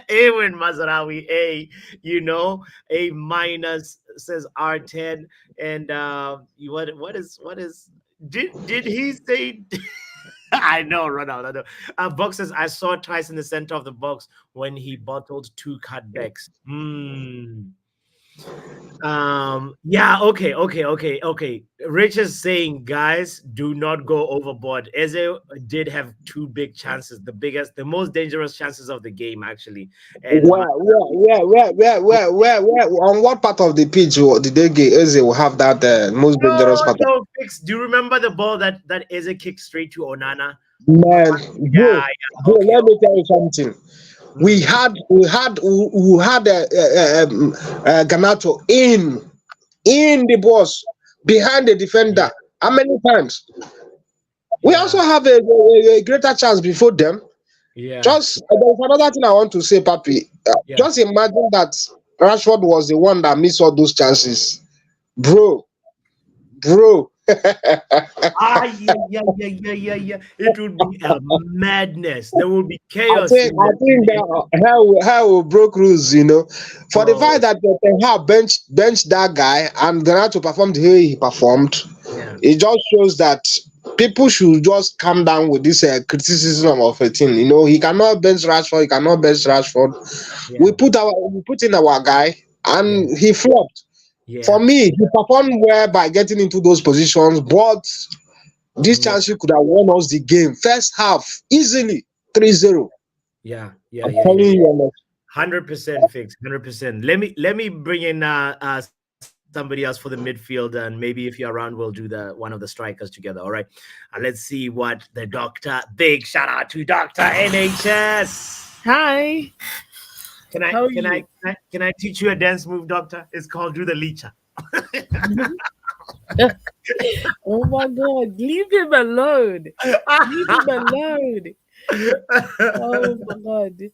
A when Mazraoui A. A- says R10. And what is did he say? I know, Ronaldo. Box says, I saw twice in the center of the box when he bottled 2 cutbacks. Okay. Rich is saying, guys, do not go overboard. Eze did have 2 big chances, the most dangerous chances of the game, actually. And where? On what part of the pitch did they get Eze will have that most dangerous part? No, Fix. Do you remember the ball that Eze kicked straight to Onana? Man, bro, let me tell you something. We had Garnacho in the box behind the defender. How many times? We also have a greater chance before them. Yeah. Just there's another thing I want to say, Papi. Yeah. Just imagine that Rashford was the one that missed all those chances, bro. Yeah. It would be a madness. There will be I chaos think in I the think that hell will broke rules, for the bro. fact that they have bench that guy and Ganacho performed the way he performed. Yeah. It just shows that people should just calm down with this criticism of a team. He cannot bench Rashford. He cannot bench Rashford. We Yeah. put in our guy, and he flopped. For Yeah. me, he performed well by getting into those positions, but this Yeah. chance could have won us the game. First half, easily 3-0. Yeah. I'm telling you, 100% fixed. 100%. Let me bring in somebody else for the midfield, and maybe if you're around, we'll do one of the strikers together. All right. Let's see what the doctor. Big shout out to Dr. NHS. Hi. Can I teach you a dance move, doctor? It's called Do the Licha. Oh my God. Leave him alone. Leave him alone. Oh my God.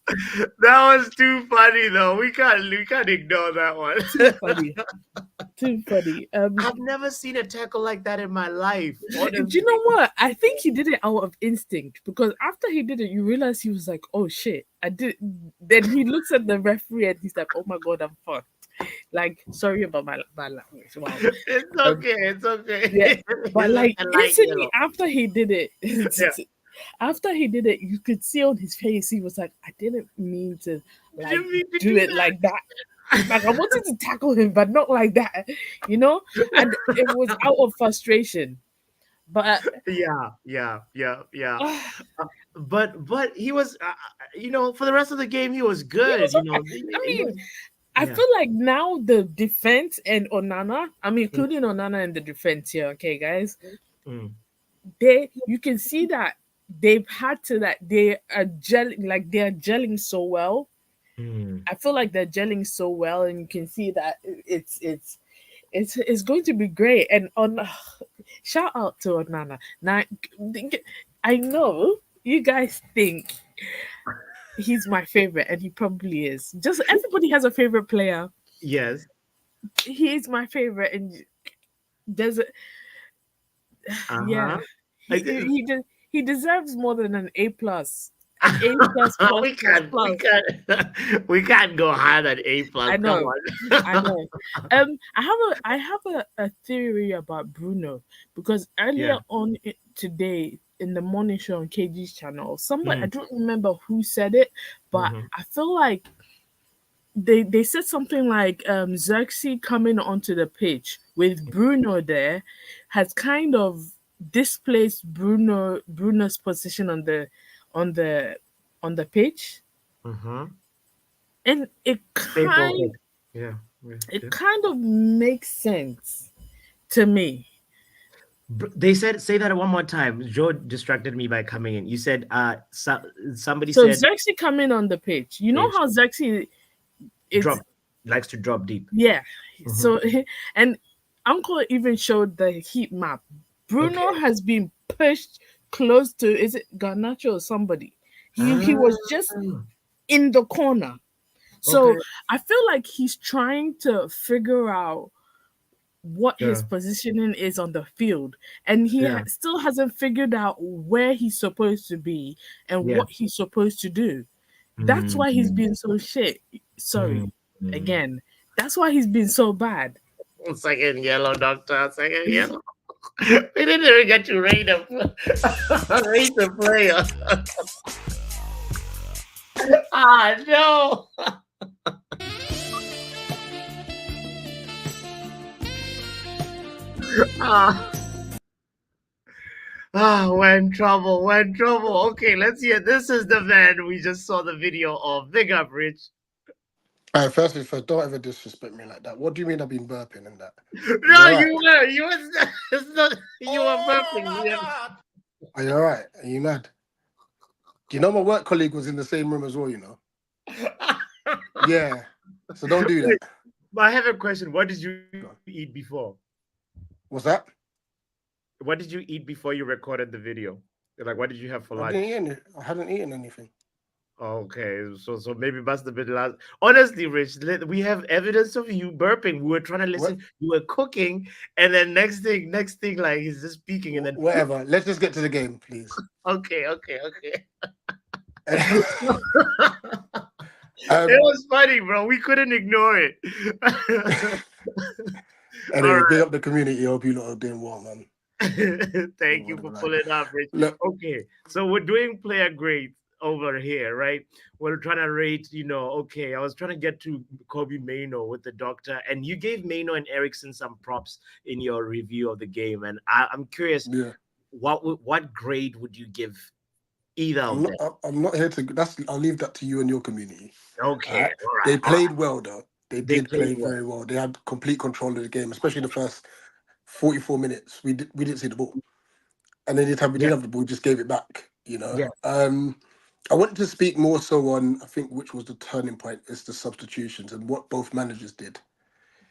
That was too funny though. We can't ignore that one. Too funny. Too funny. I've never seen a tackle like that in my life. Do you know what? I think he did it out of instinct, because after he did it, you realize he was like, "Oh shit, I did." Then he looks at the referee and he's like, "Oh my God, I'm fucked." Like, sorry about my language. Wow. It's okay. It's okay. Yeah, but like I like instantly yellow. after he did it, after he did it, you could see on his face he was like, "I didn't mean to like Didn't mean to do do it that." like that." Like, I wanted to tackle him, but not like that, and it was out of frustration. But Yeah. But he was, for the rest of the game he was good. was okay. I mean, I feel like now the defense and Onana, including Onana in the defense here, okay, guys, you can see that they've had to, that they are gelling, like they are gelling so well. I feel like they're gelling so well, and you can see that it's going to be great. And shout out to Onana. Now, I know you guys think he's my favorite, and he probably is. Just everybody has a favorite player. Yes. He is my favorite, and there's yeah. He deserves more than an A+. We can't go higher than A+. I know. Come on. I know. I have a theory about Bruno, because earlier on today in the morning show on KG's channel, somebody, I don't remember who said it, but I feel like they said something like Xerxes coming onto the pitch with Bruno there has kind of displaced Bruno's position on the pitch, and it kind of makes sense to me. They said, say that one more time. Joe distracted me by coming in. You said somebody so said Xerxes coming on the pitch. You know how Xerxes likes to drop deep. Yeah. So, and Uncle even showed the heat map. Bruno has been pushed close to, is it Garnacho or somebody? He was just in the corner. So I feel like he's trying to figure out what his positioning is on the field, and he still hasn't figured out where he's supposed to be and what he's supposed to do. That's why he's been so shit. Sorry, again. That's why he's been so bad. Second yellow, doctor. Second yellow. We didn't even get to rate the player. No. We're in trouble. We're in trouble. Okay, let's hear. This is the man we just saw the video of. Big up, Rich. All right, firstly, don't ever disrespect me like that. What do you mean I've been burping in that? No, right? You were burping. Yeah. Are you all right? Are you mad? Do you know my work colleague was in the same room as well, Yeah. So don't do that. But I have a question. What did you eat before? What's that? What did you eat before you recorded the video? Like, what did you have for lunch? I hadn't eaten anything. Okay, so maybe must have been last. Honestly, Rich, we have evidence of you burping. We were trying to What? listen. You were cooking, and then next thing, like he's just speaking, and then Whatever. Let's just get to the game, please. okay. um, It was funny, bro. We couldn't ignore it. anyway, All big up the community. Hope you lot are doing well, man. Thank you for pulling up, Rich. Look, Okay, so we're doing player grades over here, right? We're trying to rate, okay, I was trying to get to Kobe Maino with the doctor, and you gave Maino and Erickson some props in your review of the game. And I'm curious, yeah, what grade would you give either of them? I'm not here to. I'll leave that to you and your community. Okay, Alright? all right. They played well, though. They did play played well. very well. They had complete control of the game, especially the first 44 minutes. We didn't see the ball, and then anytime we did have the ball, we just gave it back. Yeah. I wanted to speak more so on, I think, which was the turning point, is the substitutions and what both managers did.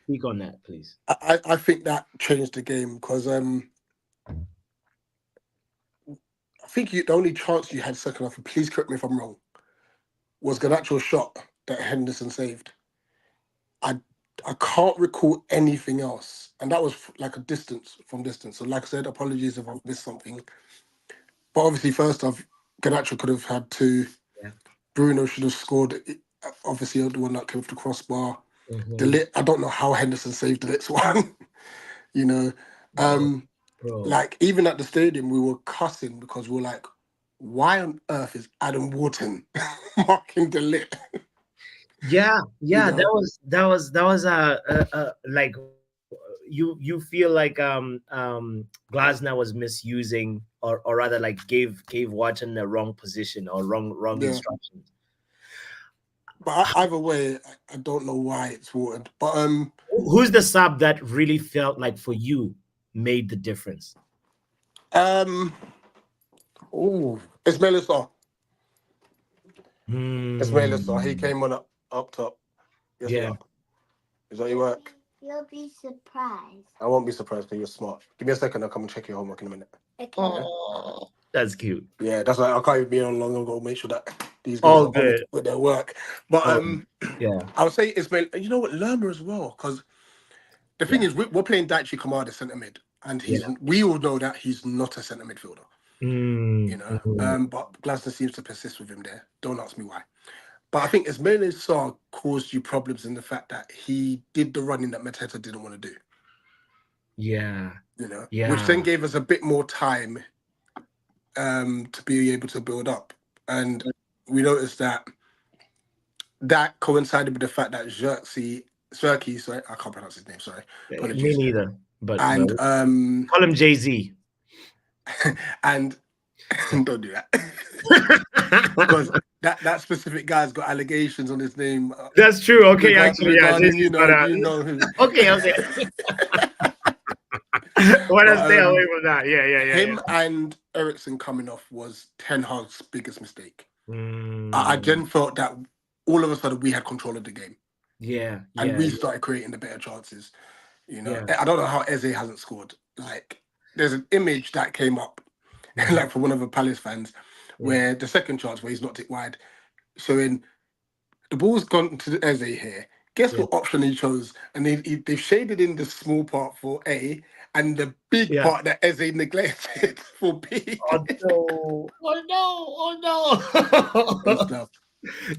Speak on that, please. I think that changed the game because I think the only chance you had second half, and please correct me if I'm wrong, was Garnacho's shot that Henderson saved. I can't recall anything else, and that was like a distance. So like I said, apologies if I missed something. But obviously, first off, Garnacho could have had two. Yeah. Bruno should have scored. Obviously, the one that came off the crossbar. Mhm. The lit. I don't know how Henderson saved the Lit's one. Bro. Like even at the stadium, we were cussing because we were like, "Why on earth is Adam Wharton marking the Lit?" Yeah, know? that was like you feel like Glasner was misusing or rather like gave Watson the wrong position or wrong Yeah. instructions. But either way, I don't know why it's Wharton. But Who's the sub that really felt like for you made the difference? Ismail Assar. Ismail Assar. He came on up top. Yes, Yeah. sir. Is that your work? You'll be surprised. I won't be surprised because you're smart. Give me a second. I'll come and check your homework in a minute. Okay. Oh, that's cute. Yeah, that's why I can't even be on long ago. Make sure that these All guys are on good. it with their work. But Yeah. I would say Ismail. You know what, Lerma as well, because the thing is, we're playing Daichi Kamada centre mid, and we all know that he's not a centre midfielder. But Glasner seems to persist with him there. Don't ask me why. But I think Ismail Assar caused you problems in the fact that he did the running that Mateta didn't want to do. Yeah. Which then gave us a bit more time to be able to build up. And we noticed that coincided with the fact that Xerxes, sorry, I can't pronounce his name, sorry. Apologies. Me neither. But And call him Jay-Z. and don't do that. Because that specific guy's got allegations on his name. That's true. Okay, actually, regarding, yeah. you know who. Okay. Want to stay away from that? Yeah. Him and Ericsson coming off was Ten Hag's biggest mistake. Mm. I then felt that all of a sudden we had control of the game. Yeah. And we started creating the better chances. Yeah. I don't know how Eze hasn't scored. Like, there's an image that came up, like from one of the Palace fans, where the second chance where he's knocked it wide, showing the ball's gone to Eze here. Guess what option he chose? And they've shaded in the small part for A and the big part that Eze neglected for B. Oh no.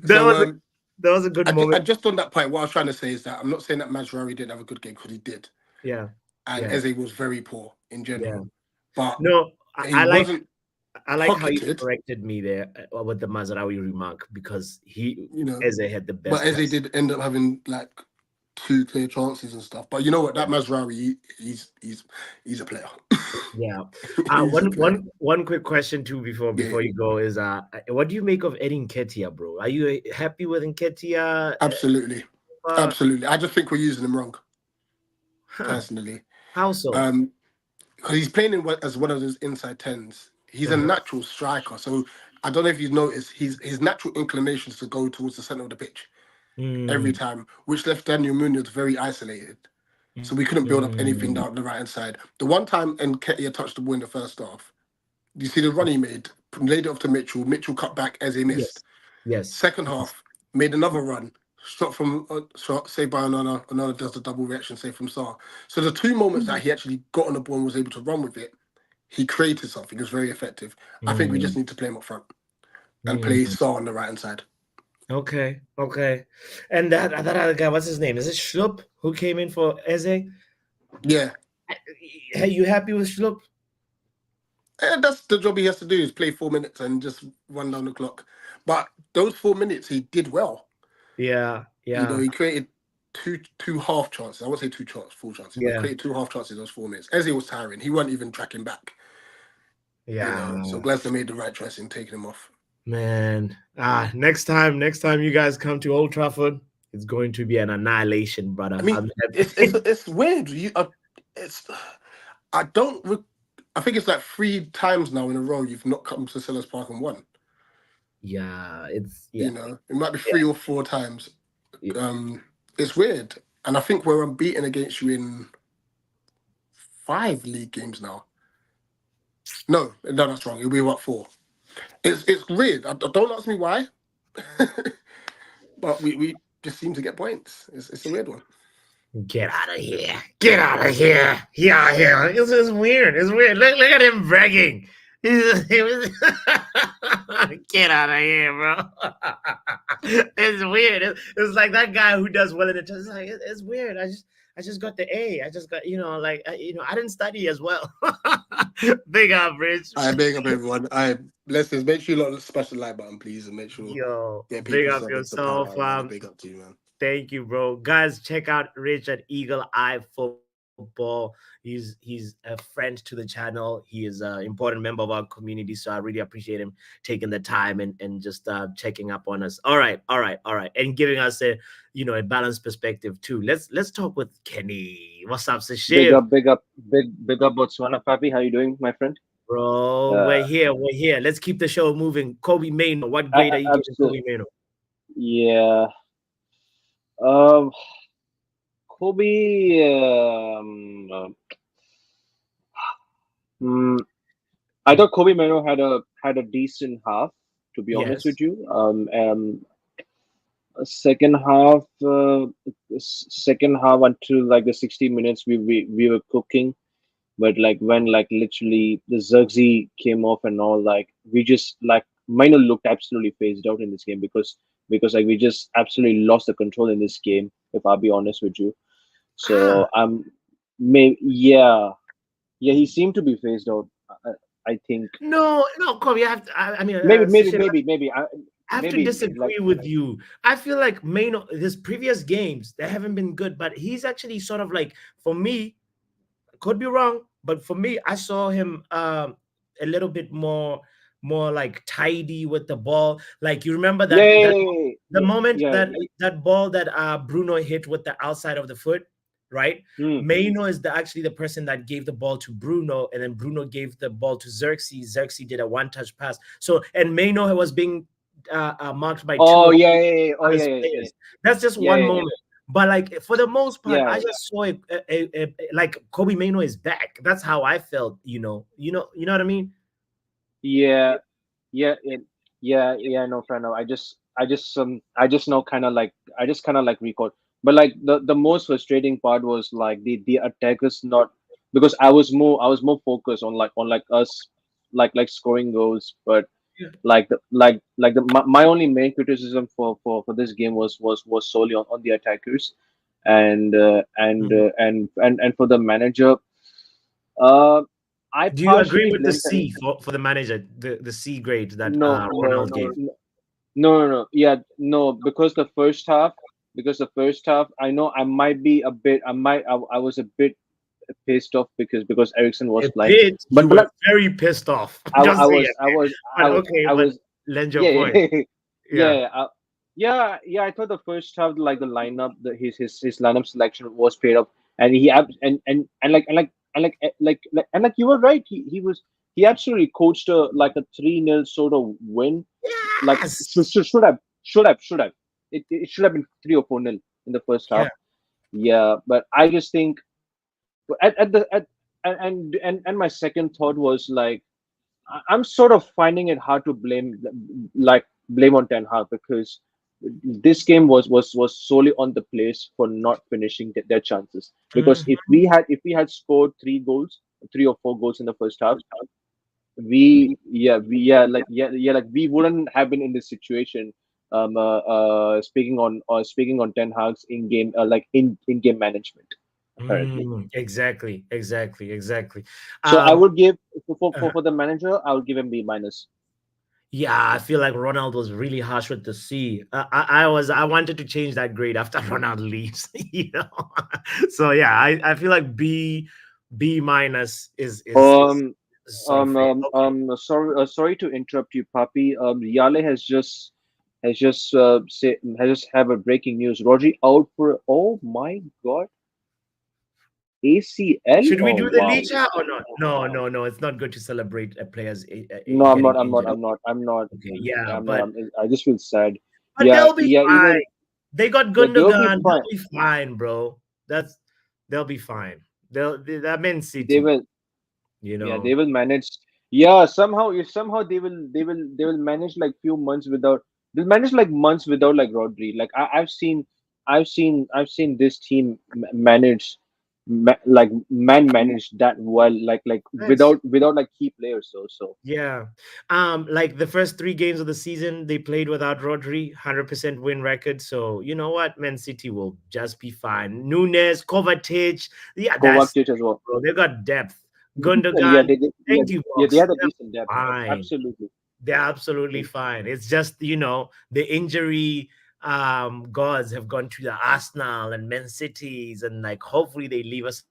That was a good moment. And just on that point, what I was trying to say is that I'm not saying that Mazraoui didn't have a good game, because he did. Yeah. And Eze was very poor in general. Yeah. But no, I like how you pocketed. corrected me there with the Mazraoui remark, because Eze had the best. But Eze did end up having like 2 clear chances and stuff. But you know what? That Mazraoui, he's a player. Yeah. One quick question too before you go is what do you make of Eddie Nketiah, bro? Are you happy with Nketiah? Absolutely. Absolutely. I just think we're using him wrong. Personally. How so? Because he's playing as one of those inside 10s. He's a natural striker. So I don't know if you've noticed, his natural inclination is to go towards the center of the pitch every time, which left Daniel Munoz very isolated. So we couldn't build up anything down the right-hand side. The one time Nketiah touched the ball in the first half, you see the run he made, laid it off to Mitchell. Mitchell cut back as he missed. Yes. Second half, made another run. Shot from shot, saved by another does the double reaction, save from Saar. So the two moments that he actually got on the ball and was able to run with it, he created something. It was very effective. I think we just need to play him up front and play Saar on the right hand side. Okay. And that other guy, what's his name? Is it Schlupp who came in for Eze? Yeah. Hey, you happy with Schlupp? And that's the job he has to do, is play 4 minutes and just run down the clock. But those 4 minutes he did well. Yeah. You know, he created two half chances. I won't say full chances. He created 2 half chances in those 4 minutes. Eze was tiring. He wasn't even tracking back. Yeah. You know, so Glasgow made the right choice in taking him off. Man. Next time you guys come to Old Trafford, it's going to be an annihilation, brother. I mean, it's weird. I think it's like 3 times now in a row you've not come to Sellers Park and won. Yeah, You know, it might be 3 or 4 times. It's weird, and I think we're unbeaten against you in 5 league games now. No, that's wrong. It'll be about 4. It's weird. Don't ask me why, but we just seem to get points. It's a weird one. Get out of here. Get out of here. Yeah. It's weird. It's weird. Look at him bragging. Get out of here, bro. It's weird. It's like that guy who does well in the test. It's like, it's weird. I just got the A. I just got, I didn't study as well. Big up, Rich. I big up everyone. Blessings. Make sure you lot smash the like button, please, and make sure big up yourself. Big up to you, man. Thank you, bro. Guys, check out Rich at Eagle Eye Football. He's a friend to the channel. He is an important member of our community, so I really appreciate him taking the time and just checking up on us. All right, and giving us a balanced perspective too. Let's talk with Kenny. What's up, Sashib? Big up, Botswana Papi. How you doing, my friend? Bro, we're here. Let's keep the show moving. Kobe Mainoo, what grade are you giving Kobe Mainoo? Yeah. Kobe, I thought Kobe Mainoo had a decent half, to be honest with you. Second half until like the 60 minutes we were cooking, but like when like literally the Xerxes came off and all, like we just like Mainoo looked absolutely phased out in this game because like we just absolutely lost the control in this game, if I'll be honest with you. So he seemed to be phased out. I think no, Kobe. I mean, maybe. I have to disagree with you. I feel like Mainoo, his previous games, they haven't been good, but he's actually sort of like, for me, could be wrong, but for me, I saw him a little bit more like tidy with the ball. Like, you remember that the moment that ball that Bruno hit with the outside of the foot, right? Mainoo is actually the person that gave the ball to Bruno, and then Bruno gave the ball to Xerxes. Xerxes did a one-touch pass. So, and Mainoo was being marked by players. That's just one moment. But like, for the most part, I just saw like Kobe Mainoo is back. That's how I felt. You know what I mean? No, fair enough. I just know kind of like recall. But like the most frustrating part was like the attackers not, because I was more focused on us like scoring goals, but my only main criticism for this game was solely on the attackers, and for the manager. Do you agree with the C for the manager, the C grade that Ronald gave? No. Yeah, no, because the first half, I know I was a bit pissed off because Eriksen was playing. But you were very pissed off. I was. Lend your point. I thought the first half, like the lineup, his lineup selection was paid up, and he you were right. He absolutely coached a 3-0 sort of win. Yes! Like should have. It should have been 3 or 4-0 in the first half. Yeah, but I just think and my second thought was like, I'm sort of finding it hard to blame blame on Ten Hag, because this game was solely on the players for not finishing their chances. Because Mhm. if we had scored 3 or 4 goals in the first half, like we wouldn't have been in this situation. Speaking on Ten Hag's in game in game management apparently. Exactly. So I Um, would give for uh, for the manager, I would give him B minus. yeah, I feel like Ronald was really harsh with the C. I wanted to change that grade after Ronald leaves, you know. So yeah, I feel like B minus is Um, sort of fair. Okay. sorry to interrupt you, Papi. Yale has just have a breaking news. Rodri out for, oh my God, ACL. Should we Oh do the wow. Licha or not? No. It's not good to celebrate a player's No, I'm not. getting I'm not. injured. I'm not. I'm not. Okay, yeah, I'm not. but I just feel sad. but Yeah, they'll be yeah. fine. Even They got yeah, they'll be Gundogan. fine. They'll be fine, bro. They'll be fine. That Man They City, will. you Yeah, they know. will manage. Yeah, somehow they will manage like few months without. They'll manage like months without like Rodri. Like I've seen this team manage, like man manage that well. Like Nice. without like key players. So Yeah. Like the first 3 games of the season, they played without Rodri, 100% win record. So you know what? Man City will just be fine. Nunes, Kovacic, yeah, that's Kovacic as well. bro. They got depth. Yeah, Gundogan, yeah, thank you, yeah. They box. had a decent depth. Fine. Absolutely. They're absolutely fine. It's just, the injury gods have gone to the Arsenal and Man Cities, and like hopefully they leave us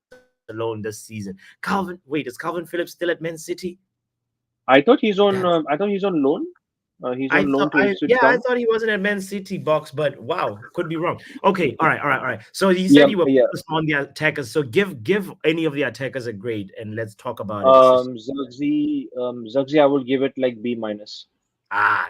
alone this season. Is Calvin Phillips still at Man City? That's I thought he's on loan. He's I on thought loan to Ipswich I Town. thought he wasn't at Man City box, but wow, could be wrong. Okay, all right. So you Yeah, said you were yeah. focused on the attackers. So give any of the attackers a grade and let's talk about it. So Zugzi, I would give it like B minus.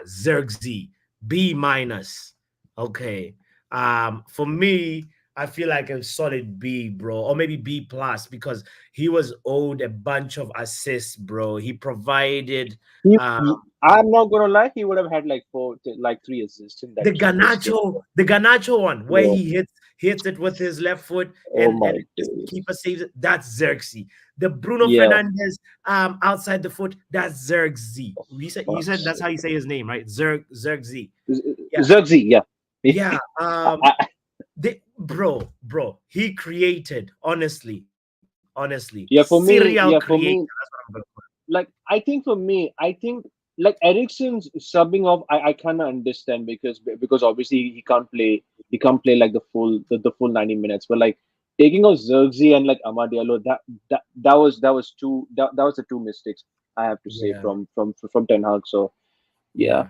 Zirkzee, B minus. Okay. For me, I feel like a solid B, bro, or maybe B plus because he was owed a bunch of assists, bro. He provided uh I'm not gonna lie, he would have had like like 3 assists in the this game. Ganacho one where Yeah. he hits it with his left foot Oh and my his days. keeper saves it. That's Xerxes. The Bruno Yeah. Fernandez outside the foot. That's Xerxes. You said Fuck's that's how you say his name, right? Xerxes. Yeah, Zugzi, yeah. yeah. I- He created honestly yeah, for serial me, yeah, for creator. me, That's what I'm gonna put. like I think like Ericsson's subbing off, I kind of understand because obviously he can't play like the full 90 minutes, but like taking out Zirkzee and like Amad Diallo, that was the two mistakes I have to say Yeah, from Ten Hag. So yeah. yeah.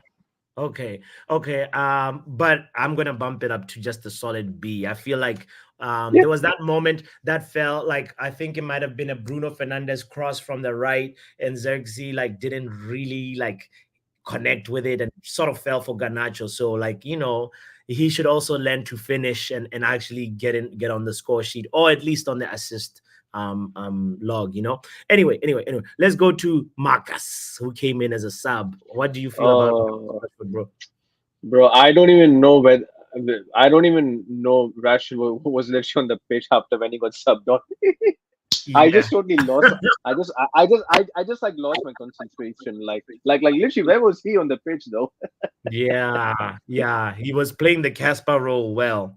Okay. But I'm gonna bump it up to just a solid B. I feel like Yeah. there was that moment that felt like I think it might have been a Bruno Fernandez cross from the right, and Xerxes like didn't really like connect with it and sort of fell for Garnacho. So like he should also learn to finish and actually get on the score sheet or at least on the assist log. Anyway, let's go to Marcus, who came in as a sub. What do you feel about Uh, Rashford, bro? bro, I don't even know Rashford was literally on the pitch after when he got subbed on. I Yeah. just totally lost. I just like lost my concentration. Like literally, where was he on the pitch though? Yeah, he was playing the Casper role well.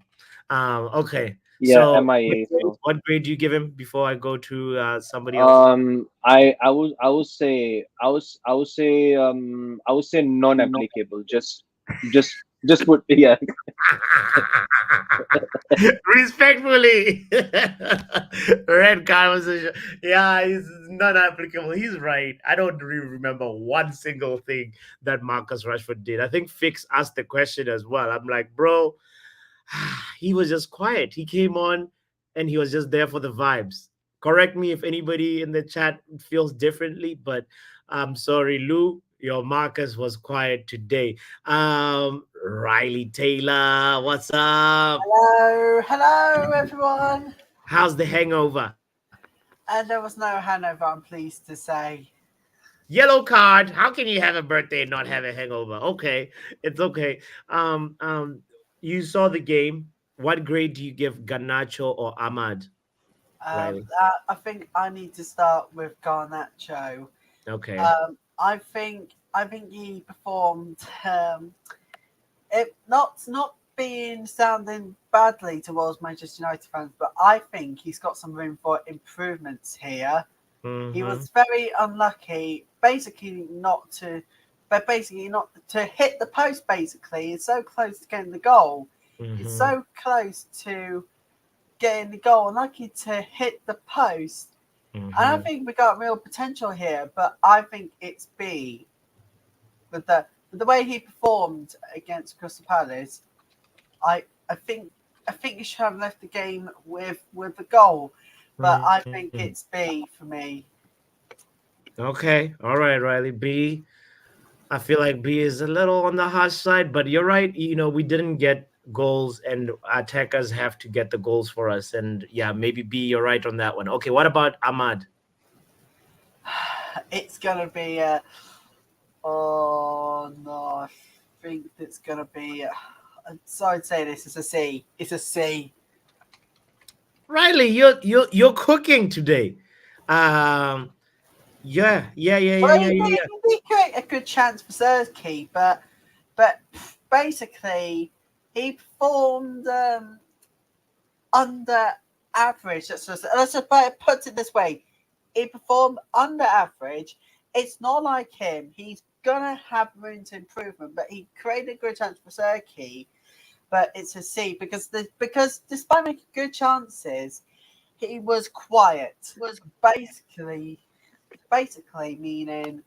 Okay, Yeah, so MIA. So what grade do you give him before I go to somebody else? I would say non-applicable. Just put yeah. Respectfully, red card was yeah, he's not applicable. He's right. I don't really remember one single thing that Marcus Rashford did. I think Fix asked the question as well. I'm like, bro, he was just quiet. He came on and he was just there for the vibes. Correct me if anybody in the chat feels differently, but I'm sorry, Lou. Your Marcus was quiet today. Riley Taylor, what's up? Hello, everyone. How's the hangover? There was no hangover, I'm pleased to say. Yellow card. How can you have a birthday and not have a hangover? Okay, it's okay. You saw the game. What grade do you give Garnacho or Ahmad, Riley? I think I need to start with Garnacho. Okay. I think he performed. It not being sounding badly towards Manchester United fans, but I think he's got some room for improvements here. He was very unlucky, basically not to hit the post. Basically, he's so close to getting the goal. He's so close to getting the goal, unlucky to hit the post. And I think we got real potential here, but I think it's B. With the way he performed against Crystal Palace, I think he should have left the game with the goal. But I think it's B for me. Okay. All right, Riley. B. I feel like B is a little on the harsh side, but you're right. You know, we didn't get goals, and attackers have to get the goals for us. And yeah, maybe B, you're right on that one. Okay, what about Ahmad? It's gonna be a. Oh no, I think it's gonna be. I'm sorry to say this. It's a C. It's a C. Riley, you're cooking today. Yeah. He did create a good chance for Sersky, but basically he performed under average. Let's just put it this way: he performed under average. It's not like him. He's gonna have room to improvement, but he created a good chance for Sersky. But it's a C because despite making good chances, he was quiet. Was basically meaning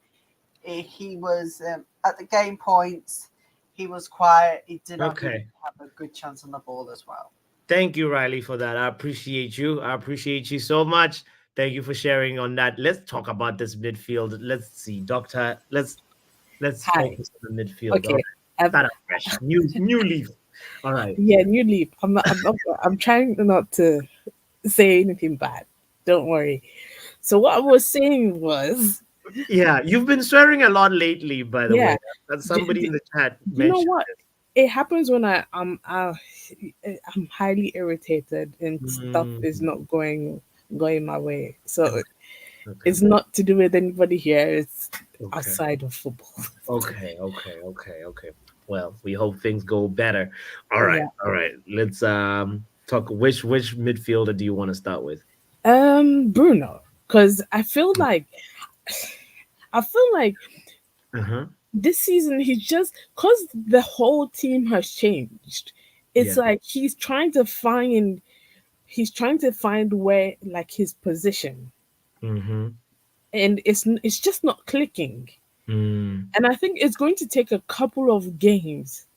he was at the game points. He was quiet. He did not really have a good chance on the ball as well. Thank you, Riley, for that. I appreciate you. I appreciate you so much. Thank you for sharing on that. Let's talk about this midfield. Let's see, Doctor. Let's focus on the midfield. Okay. Start fresh. New leaf. All right. Yeah, new leaf. I'm trying not to say anything bad. Don't worry. So what I was saying was, yeah, you've been swearing a lot lately, by the way. That's somebody in the chat mentioned. You know what? It happens when I'm highly irritated and stuff is not going my way. So it's not to do with anybody here. It's outside of football. Okay. Well, we hope things go better. All right. Let's talk. Which midfielder do you want to start with? Bruno, because I feel like this season he's just because the whole team has changed. It's like he's trying to find where like his position, and it's just not clicking. And I think it's going to take a couple of games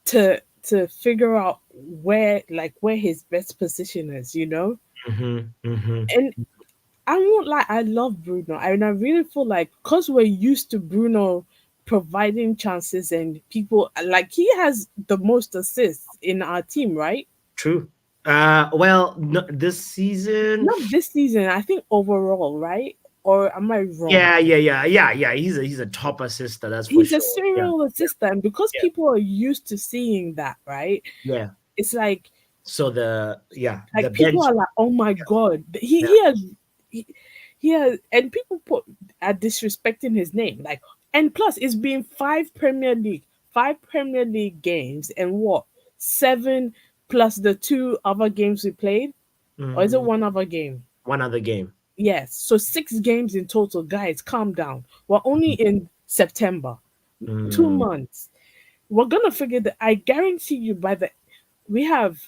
to figure out where his best position is, you know. And I won't lie, I love Bruno, and I really feel like because we're used to Bruno providing chances and people like he has the most assists in our team, right? True. Well, this season. Not this season. I think overall, right? Or am I wrong? Yeah. He's a top assister. That's for he's sure. a serial assister, and because people are used to seeing that, right? Yeah. It's like so the people are like, oh my god, he has, and people are disrespecting his name, like, and plus it's been 5 Premier League games, and what 7 plus the 2 other games we played, or is it one other game? One other game. Yes, so 6 games in total. Guys, calm down. We're only in September. 2 months. We're gonna figure that. I guarantee you we have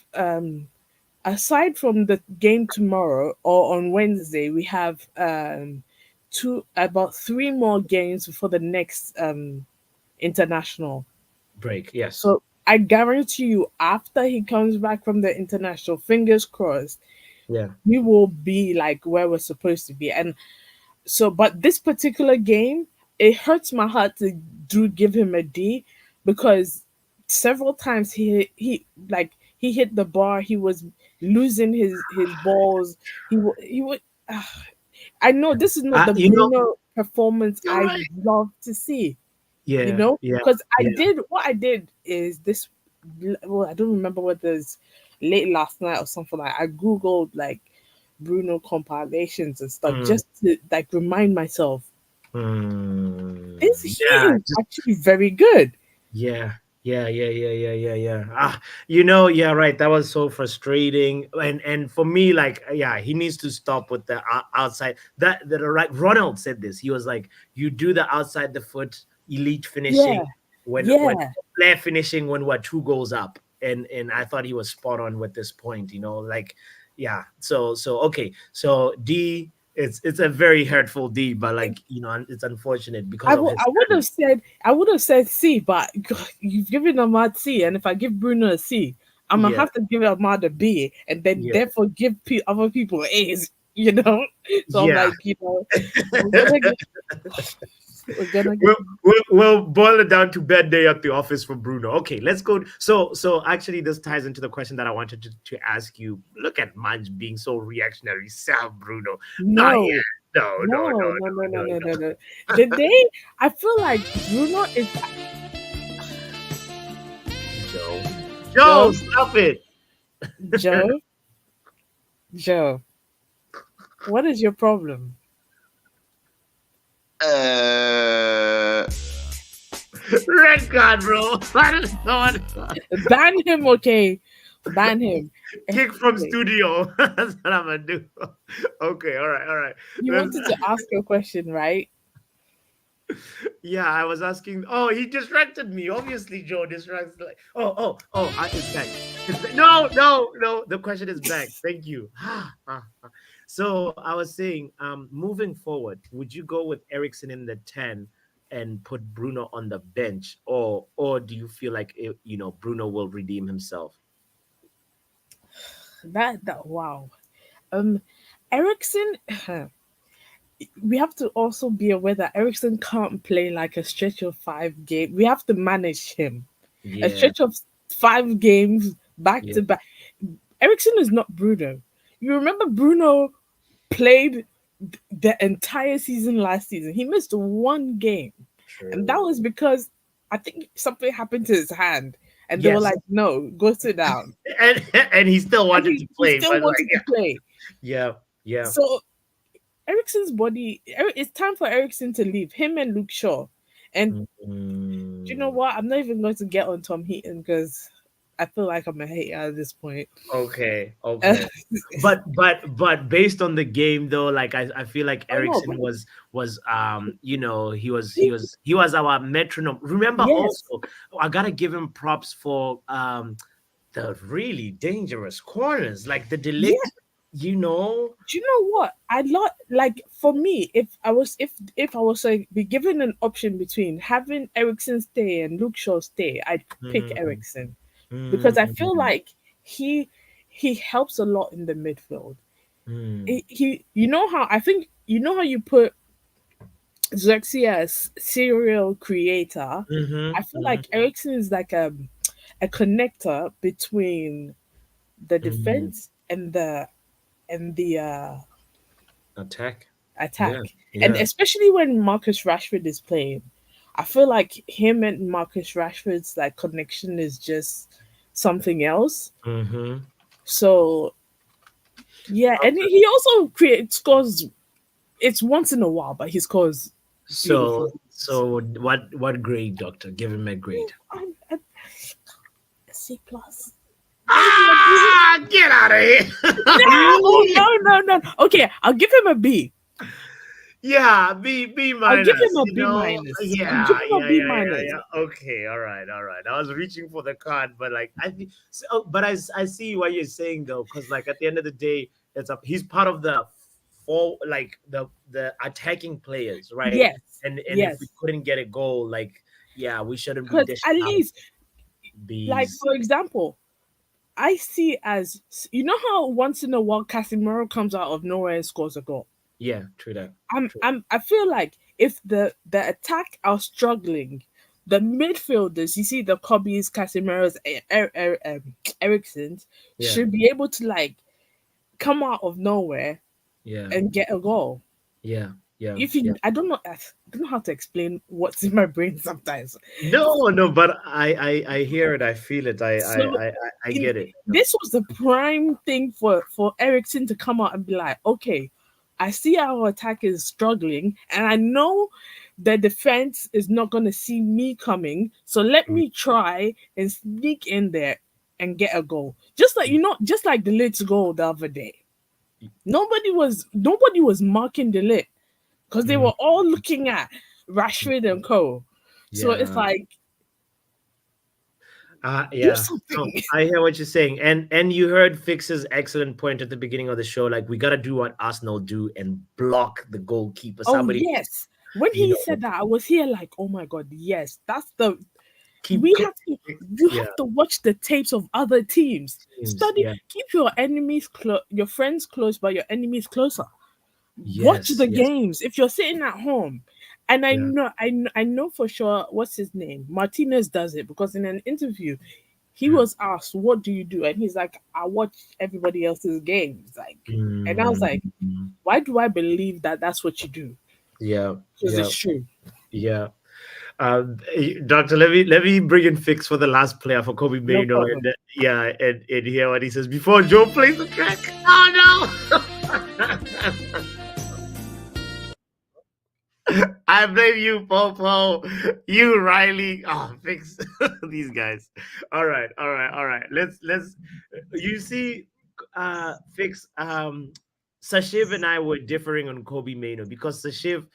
aside from the game tomorrow or on Wednesday, we have about 3 more games before the next international break. Yes. So I guarantee you, after he comes back from the international, fingers crossed, we will be like where we're supposed to be. And so, but this particular game, it hurts my heart to give him a D, because several times he hit the bar, he was losing his balls. He would. I know this is not the Bruno performance You're I right. love to see. Yeah, You know, yeah, because yeah. what I did is this. Well, I don't remember whether it's late last night or something like. I googled like Bruno compilations and stuff Mm, just to like remind myself he yeah, is actually very good. yeah, yeah. Yeah, right. That was so frustrating, and for me, like, yeah, he needs to stop with the outside. That right. Ronald said this. He was like, you do the outside the foot elite finishing Yeah, when yeah. Flair finishing when we're 2 goals up, and I thought he was spot on with this point. Like, yeah. So okay. So D. It's a very hurtful D, but like it's unfortunate because of his I would talent. have said C, but you've given Ahmad C, and if I give Bruno a C, I'm gonna Yeah, have to give Ahmad a B, and then yeah. therefore give other people A's. You know, so I'm Yeah. like, we're gonna get, we're gonna get. we'll boil it down to bad day at the office for Bruno. Okay, let's go. So actually, this ties into the question that I wanted to ask you. Look at Manj being so reactionary. Sam Bruno. Not No, yet. No, no, no, no, no, no, no, no, no, no, no, no. The day I feel like Bruno is Joe. Joe, Joe, stop it. Joe, Joe. What is your problem? Red card, bro. I don't know. Ban him, okay? Ban him. Kick from Wait, studio. That's what I'm gonna do. Okay, all right. you Let's- wanted to ask a question, right? Yeah, I was asking. Oh, he distracted me. Obviously, Joe distracts. Like, it's back. No. The question is back. Thank you. So I was saying, moving forward, would you go with Ericsson in the 10 and put Bruno on the bench, or do you feel like Bruno will redeem himself? That wow. Ericsson. We have to also be aware that Ericsson can't play like a stretch of 5 games. We have to manage him. A Yeah, stretch of 5 games back yeah, to back. Ericsson is not Bruno. You remember Bruno played the entire season last season. He missed 1 game. And that true. was because I think something happened to his hand. And they were Yes, like, no, go sit down. and he still And wanted to he play, still but like, wanted to play. yeah. So Ericsson's body, it's time for Ericsson to leave, him and Luke Shaw. And do you know Mm. what? I'm not even going to get on Tom Heaton because I feel like I'm a hater at this point. Okay. But based on the game though, like I feel like I know, Ericsson but was he was our metronome. Remember yes, also, I gotta give him props for the really dangerous corners, like the yeah. delict, you know. Do you know what? Like for me, if I was like be given an option between having Ericsson stay and Luke Shaw stay, I'd pick Mm, Ericsson because I feel mm, like he helps a lot in the midfield. mm, You know how you put Xerxes as serial creator. I feel like Ericsson is like a connector between the mm. defense and the Attack. attack. Yeah, And yeah. especially when Marcus Rashford is playing, I feel like him and Marcus Rashford's like connection is just something else. Mm-hmm. So yeah, and he also scores. It's once in a while, but he scores beautiful. So what grade, doctor? Give him a grade. I'm a C plus. Get out of here. No. Okay, I'll give him a B. Yeah, B I'll give minus. him a B minus. I'll Yeah, give him a B yeah. minus. Okay, all right. I was reaching for the card, but like but I see what you're saying though, because like at the end of the day, he's part of the the attacking players, right? Yes. And Yes. if we couldn't get a goal, like we shouldn't be Because dishing at out least, like B's. for example, I see as how once in a while Casemiro comes out of nowhere and scores a goal. Yeah, true that. I feel like if the attack are struggling, the midfielders, you see the Cobbies, Casemiro's, Ericsson's, Yeah. should be able to like come out of nowhere Yeah. and get a goal. Yeah. Yeah. If you, Yeah. I don't know how to explain what's in my brain sometimes. No, but I hear it. I feel it. So I get it. this was the prime thing for Ericsson to come out and be like, okay, I see our attack is struggling, and I know the defense is not going to see me coming, so let me try and sneak in there and get a goal. Just like just like the Lit's goal the other day. Nobody was marking the Lit because they were all looking at Rashford and co. So it's like, do yeah. something. No, I hear what you're saying, and you heard Fix's excellent point at the beginning of the show. Like, we gotta do what Arsenal do and block the goalkeeper. Oh Somebody, yes, when you he know, said that, I was here like, oh my god, yes, that's the. keep We co- have to. You yeah. have to watch the tapes of other teams. Study. Yeah. Keep your enemies close. Your friends close, but your enemies closer. Watch the games if you're sitting at home. And I know for sure what's his name. Martinez does it because in an interview, he was asked, "What do you do?" And he's like, "I watch everybody else's games." Like, and I was like, "Why do I believe that that's what you do?" Yeah. Because Yeah. it's true. Yeah. Doctor, let me bring in Fix for the last player for Kobe Mainoo. problem. And hear what he says before Joe plays the track. Oh no! I blame you, Popo. You, Riley. Oh, Fix these guys. All right. Let's. You see, Fix. Sashiv and I were differing on Kobe Mainoo because Sashiv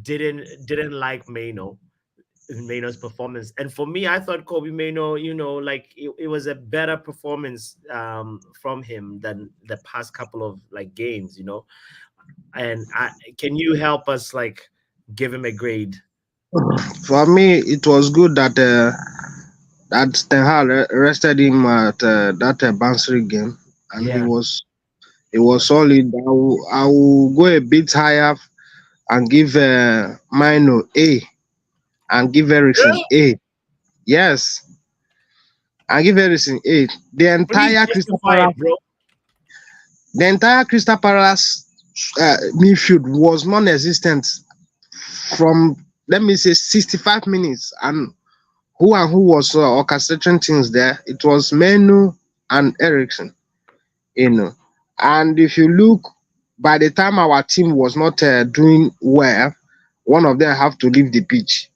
didn't like Mainoo's performance, and for me, I thought Kobe Mainoo, like it was a better performance from him than the past couple of like games, And can you help us like give him a grade? For me, it was good that that Ten Hag rested him at that Bansri game, and he was solid. I will go a bit higher and give Mainoo A, and give Ericsson A. Yes, I give Ericsson A. The entire Crystal Palace, bro. the entire Crystal Palace midfield was non-existent from, let me say, 65 minutes, and who was orchestrating things there? It was Mainoo and Ericsson, And if you look, by the time our team was not doing well, one of them have to leave the pitch,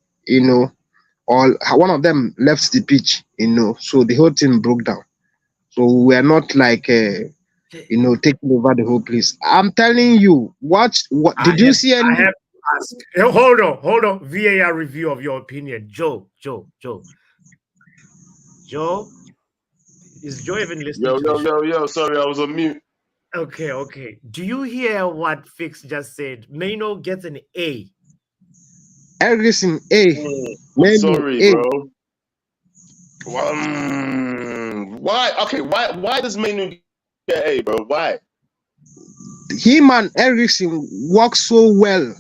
or one of them left the pitch, so the whole team broke down. So we were not like, taking over the whole place. I'm telling you, what did you see any? I have to ask. Hold on. VAR review of your opinion, Joe. Is Joe even listening? Yo. Sorry, I was on mute. Okay. Do you hear what Fix just said? Mainoo gets an A. Ericsson A. Sorry, A. bro. Why? Okay, why does Mainoo get A, bro? Why? Him and Ericsson work so well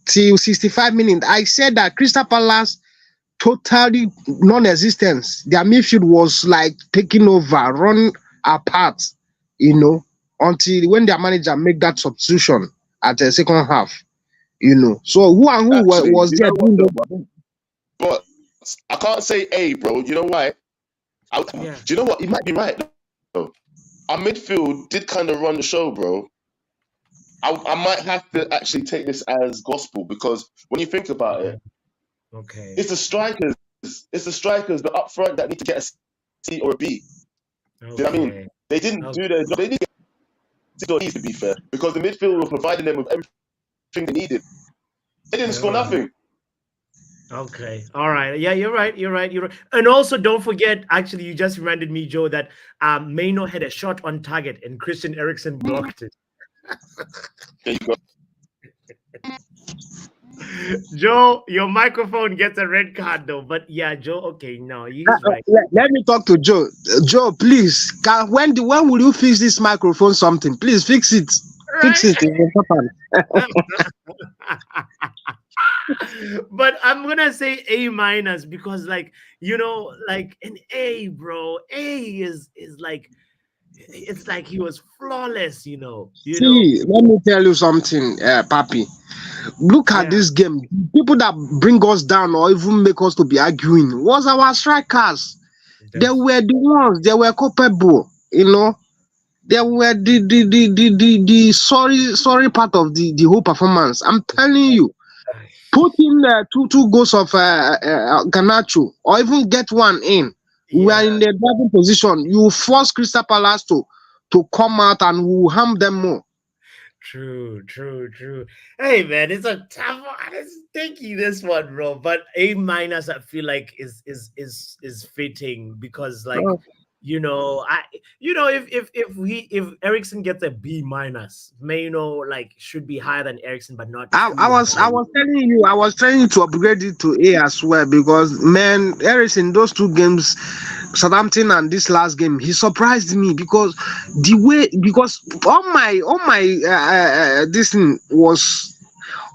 till 65 minutes. I said that Crystal Palace totally non-existent. Their midfield was like taking over, run apart, until when their manager make that substitution at the second half, So who Actually, was there? But I can't say A, bro. You know why? Do you know what? You might be right, though. Our midfield did kind of run the show, bro. I might have to actually take this as gospel, because when you think about it, it's the strikers. It's the strikers, but up front, that need to get a C or a B. Do you know what I mean? They didn't do their job. They didn't get C or E's, to be fair, because the midfield was providing them with everything they needed. They didn't score nothing. Okay. All right. Yeah, you're right. And also, don't forget, actually, you just reminded me, Joe, that Mainoo had a shot on target and Christian Eriksen blocked it. There you go. Joe, your microphone gets a red card though. But yeah, Joe, okay, no, he's right. Let me talk to Joe. Joe, please, when will you fix this microphone? Something, please fix it. Right. Fix it. It's important. But I'm gonna say A minus because, like, you know, like an A, bro. A is like, it's like he was flawless, you know. See, let me tell you something, Papi. Look at this game. People that bring us down or even make us to be arguing was our strikers. They were the ones. They were culpable. They were the sorry part of the whole performance. I'm telling you. Put in two goals of Garnacho or even get one in. We are in the driving position. You force Crystal Palace to come out and we'll harm them more. True. Hey man, it's a tough one. It's sticky, this one, bro. But A- I feel like is fitting because like if Ericsson gets a B-, like should be higher than Ericsson, but not. I was telling you to upgrade it to A as well because man, Ericsson, those two games, Southampton and this last game, he surprised me because all my this thing was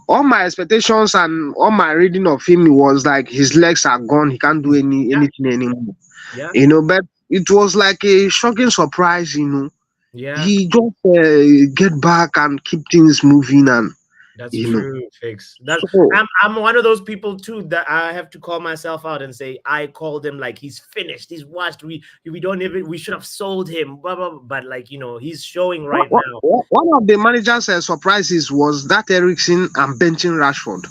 all my expectations and all my reading of him was like his legs are gone, he can't do anything anymore. But it was like a shocking surprise, he just get back and keep things moving and that's true, Fix. I'm one of those people too that I have to call myself out and say I called him like he's finished, he's washed. We should have sold him, blah, blah, blah. But like he's showing right now. One of the manager's surprises was that Ericsson and benching Rashford.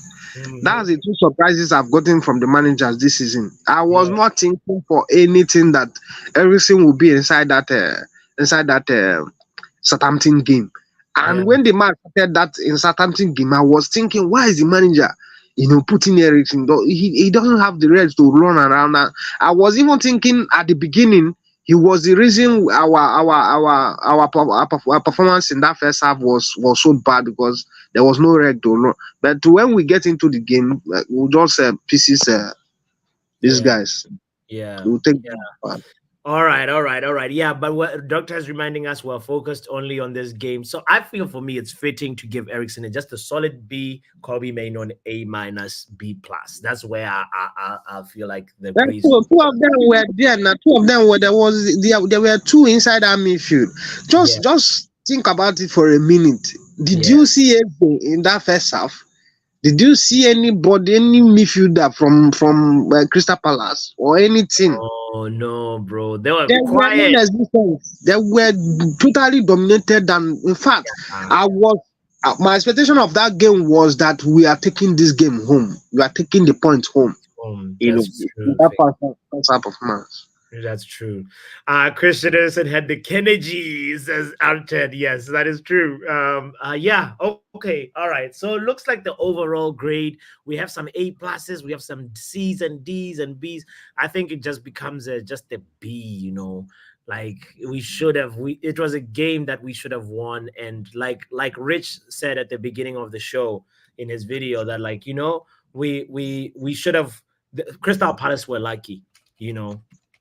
That's the two surprises I've gotten from the managers this season. I was not thinking for anything that Ericsson will be inside that Southampton game. And when the match started that in Southampton game, I was thinking, why is the manager, putting Ericsson? He doesn't have the rest to run around. I was even thinking at the beginning he was the reason our performance in that first half was so bad because there was no reg to run. But when we get into the game, we'll just pieces these guys. We'll take them. All right. Yeah, but what Doctor is reminding us, we're focused only on this game. So I feel for me, it's fitting to give Ericsson just a solid B, Kobbie Mainoo an A-, B+. That's where I feel like the praise. Two of them were there. Now, two of them were there were two inside our midfield. Just think about it for a minute. Did you see anything in that first half? Did you see any midfielder from Crystal Palace or anything? Oh no, bro! They were quiet. They were totally dominated, and in fact, my expectation of that game was that we are taking this game home. We are taking the points home. That performance. That's true. Christian Anderson had the Kennedy, says Arted. Yes, that is true. Okay. All right. So it looks like the overall grade, we have some A+, we have some C's and D's and B's. I think it just becomes just a B, like it was a game that we should have won. And like Rich said at the beginning of the show in his video that we should have, Crystal Palace were lucky,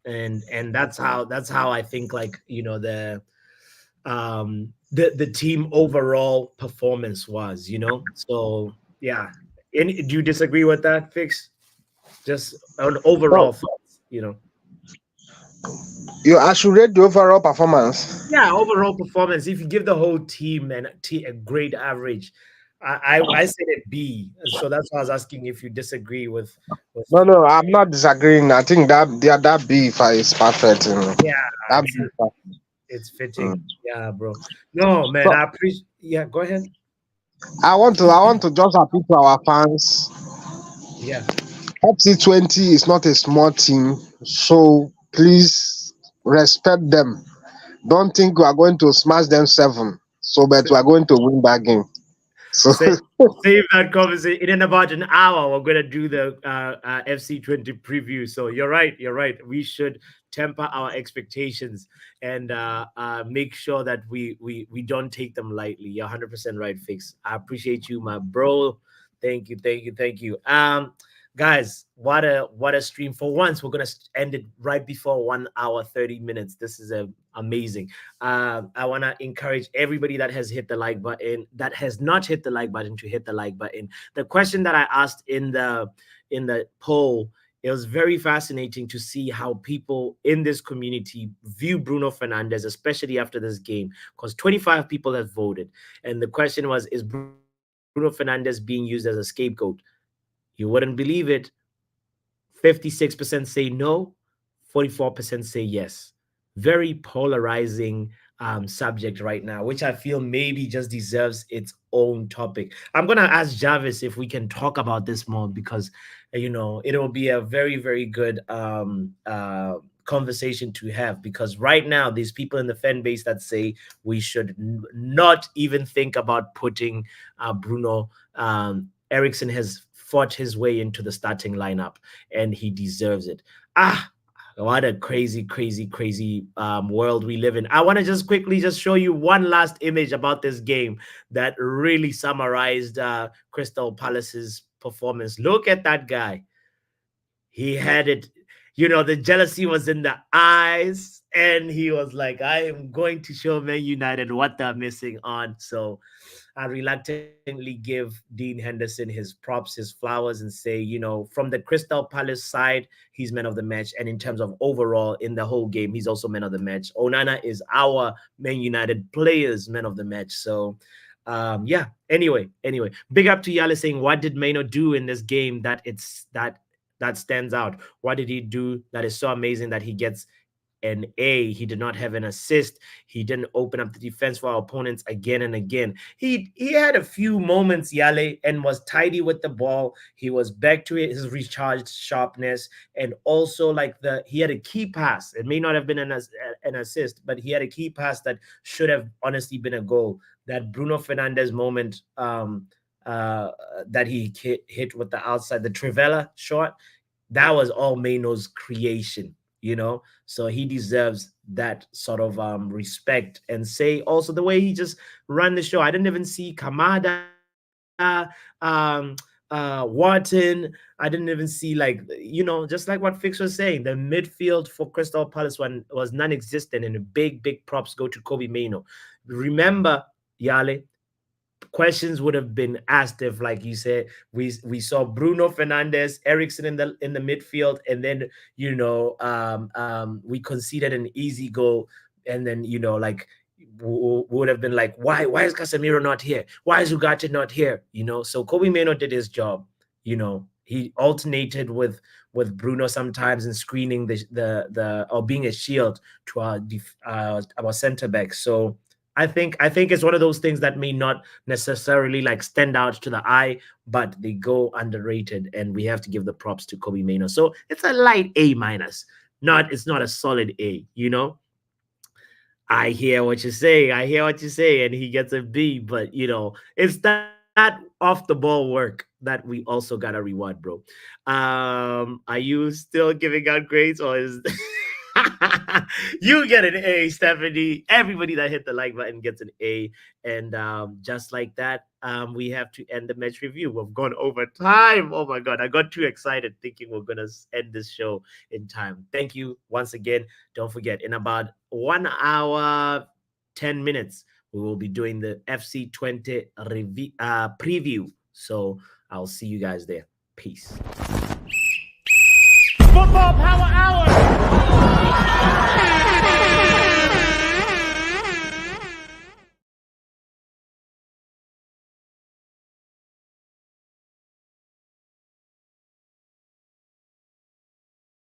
and that's how I think the team overall performance was, so yeah. Do you disagree with that, Fix? Just an overall thoughts, I should rate the overall performance. Yeah, overall performance. If you give the whole team a great average, I said a B. So that's why I was asking if you disagree with. No, I'm not disagreeing. I think that B is perfect. Yeah, it's fitting. Yeah, bro. No, man, I appreciate. Yeah, go ahead. I want to just appeal to our fans. Yeah. FC20 is not a small team, so please respect them. Don't think we are going to smash them 7, so but we are going to win that game. So save that conversation. In about an hour, we're going to do the FC20 preview. So you're right. We should temper our expectations and make sure that we don't take them lightly. You're 100% right, Fix. I appreciate you, my bro. Thank you. Guys, what a stream. For once, we're gonna end it right before 1 hour 30 minutes. This is amazing. I want to encourage everybody that has hit the like button, that has not hit the like button, to hit the like button. The question that I asked in the poll, it was very fascinating to see how people in this community view Bruno Fernandes, especially after this game, because 25 people have voted, and the question was, is Bruno Bruno Fernandes being used as a scapegoat. You wouldn't believe it. 56% say no, 44% say yes. Very polarizing subject right now, which I feel maybe just deserves its own topic. I'm going to ask Jarvis if we can talk about this more, because, you know, it'll be a very, very good conversation to have, because right now there's people in the fan base that say we should not even think about putting Bruno. Eriksen has fought his way into the starting lineup and he deserves it. What a crazy world we live in. I want to just quickly just show you one last image about this game that really summarized Crystal Palace's performance. Look at that guy. He had it. You know, the jealousy was in the eyes, and he was like, I am going to show Man United what they're missing on. So I reluctantly give Dean Henderson his props, his flowers, and say, you know, from the Crystal Palace side, he's man of the match. And in terms of overall in the whole game, he's also man of the match. Onana is our Man United players man of the match. So yeah, anyway, big up to Yale saying, what did Maino do in this game that stands out? What did he do that is so amazing that he gets an A? He did not have an assist. He didn't open up the defense for our opponents again and again. He had a few moments, Yale, and was tidy with the ball. He was back to his recharged sharpness, and also like he had a key pass. It may not have been an assist, but he had a key pass that should have honestly been a goal. That Bruno Fernandes moment that he hit with the outside, the Trivela shot, that was all Maino's creation, you know? So he deserves that sort of respect, and say also the way he just ran the show. I didn't even see Kamada, Wharton. I didn't even see, like, you know, just like what Fix was saying, the midfield for Crystal Palace was non-existent, and big props go to Kobbie Mainoo. Remember, Yale, questions would have been asked if, like you said, we saw Bruno Fernandes, Eriksen in the midfield, and then, you know, we conceded an easy goal, and then, you know, like would have been like, why is Casemiro not here? Why is Ugarte not here? You know, so Kobbie Mainoo did his job. You know, he alternated with Bruno sometimes in screening the or being a shield to our center back. So I think it's one of those things that may not necessarily like stand out to the eye, but they go underrated, and we have to give the props to Kobbie Mainoo. So it's a light A-. It's not a solid A, you know. I hear what you say, and he gets a B, but you know, it's that off the ball work that we also gotta reward, bro. Are you still giving out grades, or is you get an A, Stephanie? Everybody that hit the like button gets an A. And just like that, we have to end the match review. We've gone over time. Oh my God, I got too excited thinking we're going to end this show in time. Thank you once again. Don't forget, in about 1 hour, 10 minutes, we will be doing the FC20 preview. So I'll see you guys there. Peace. Football Power Hour!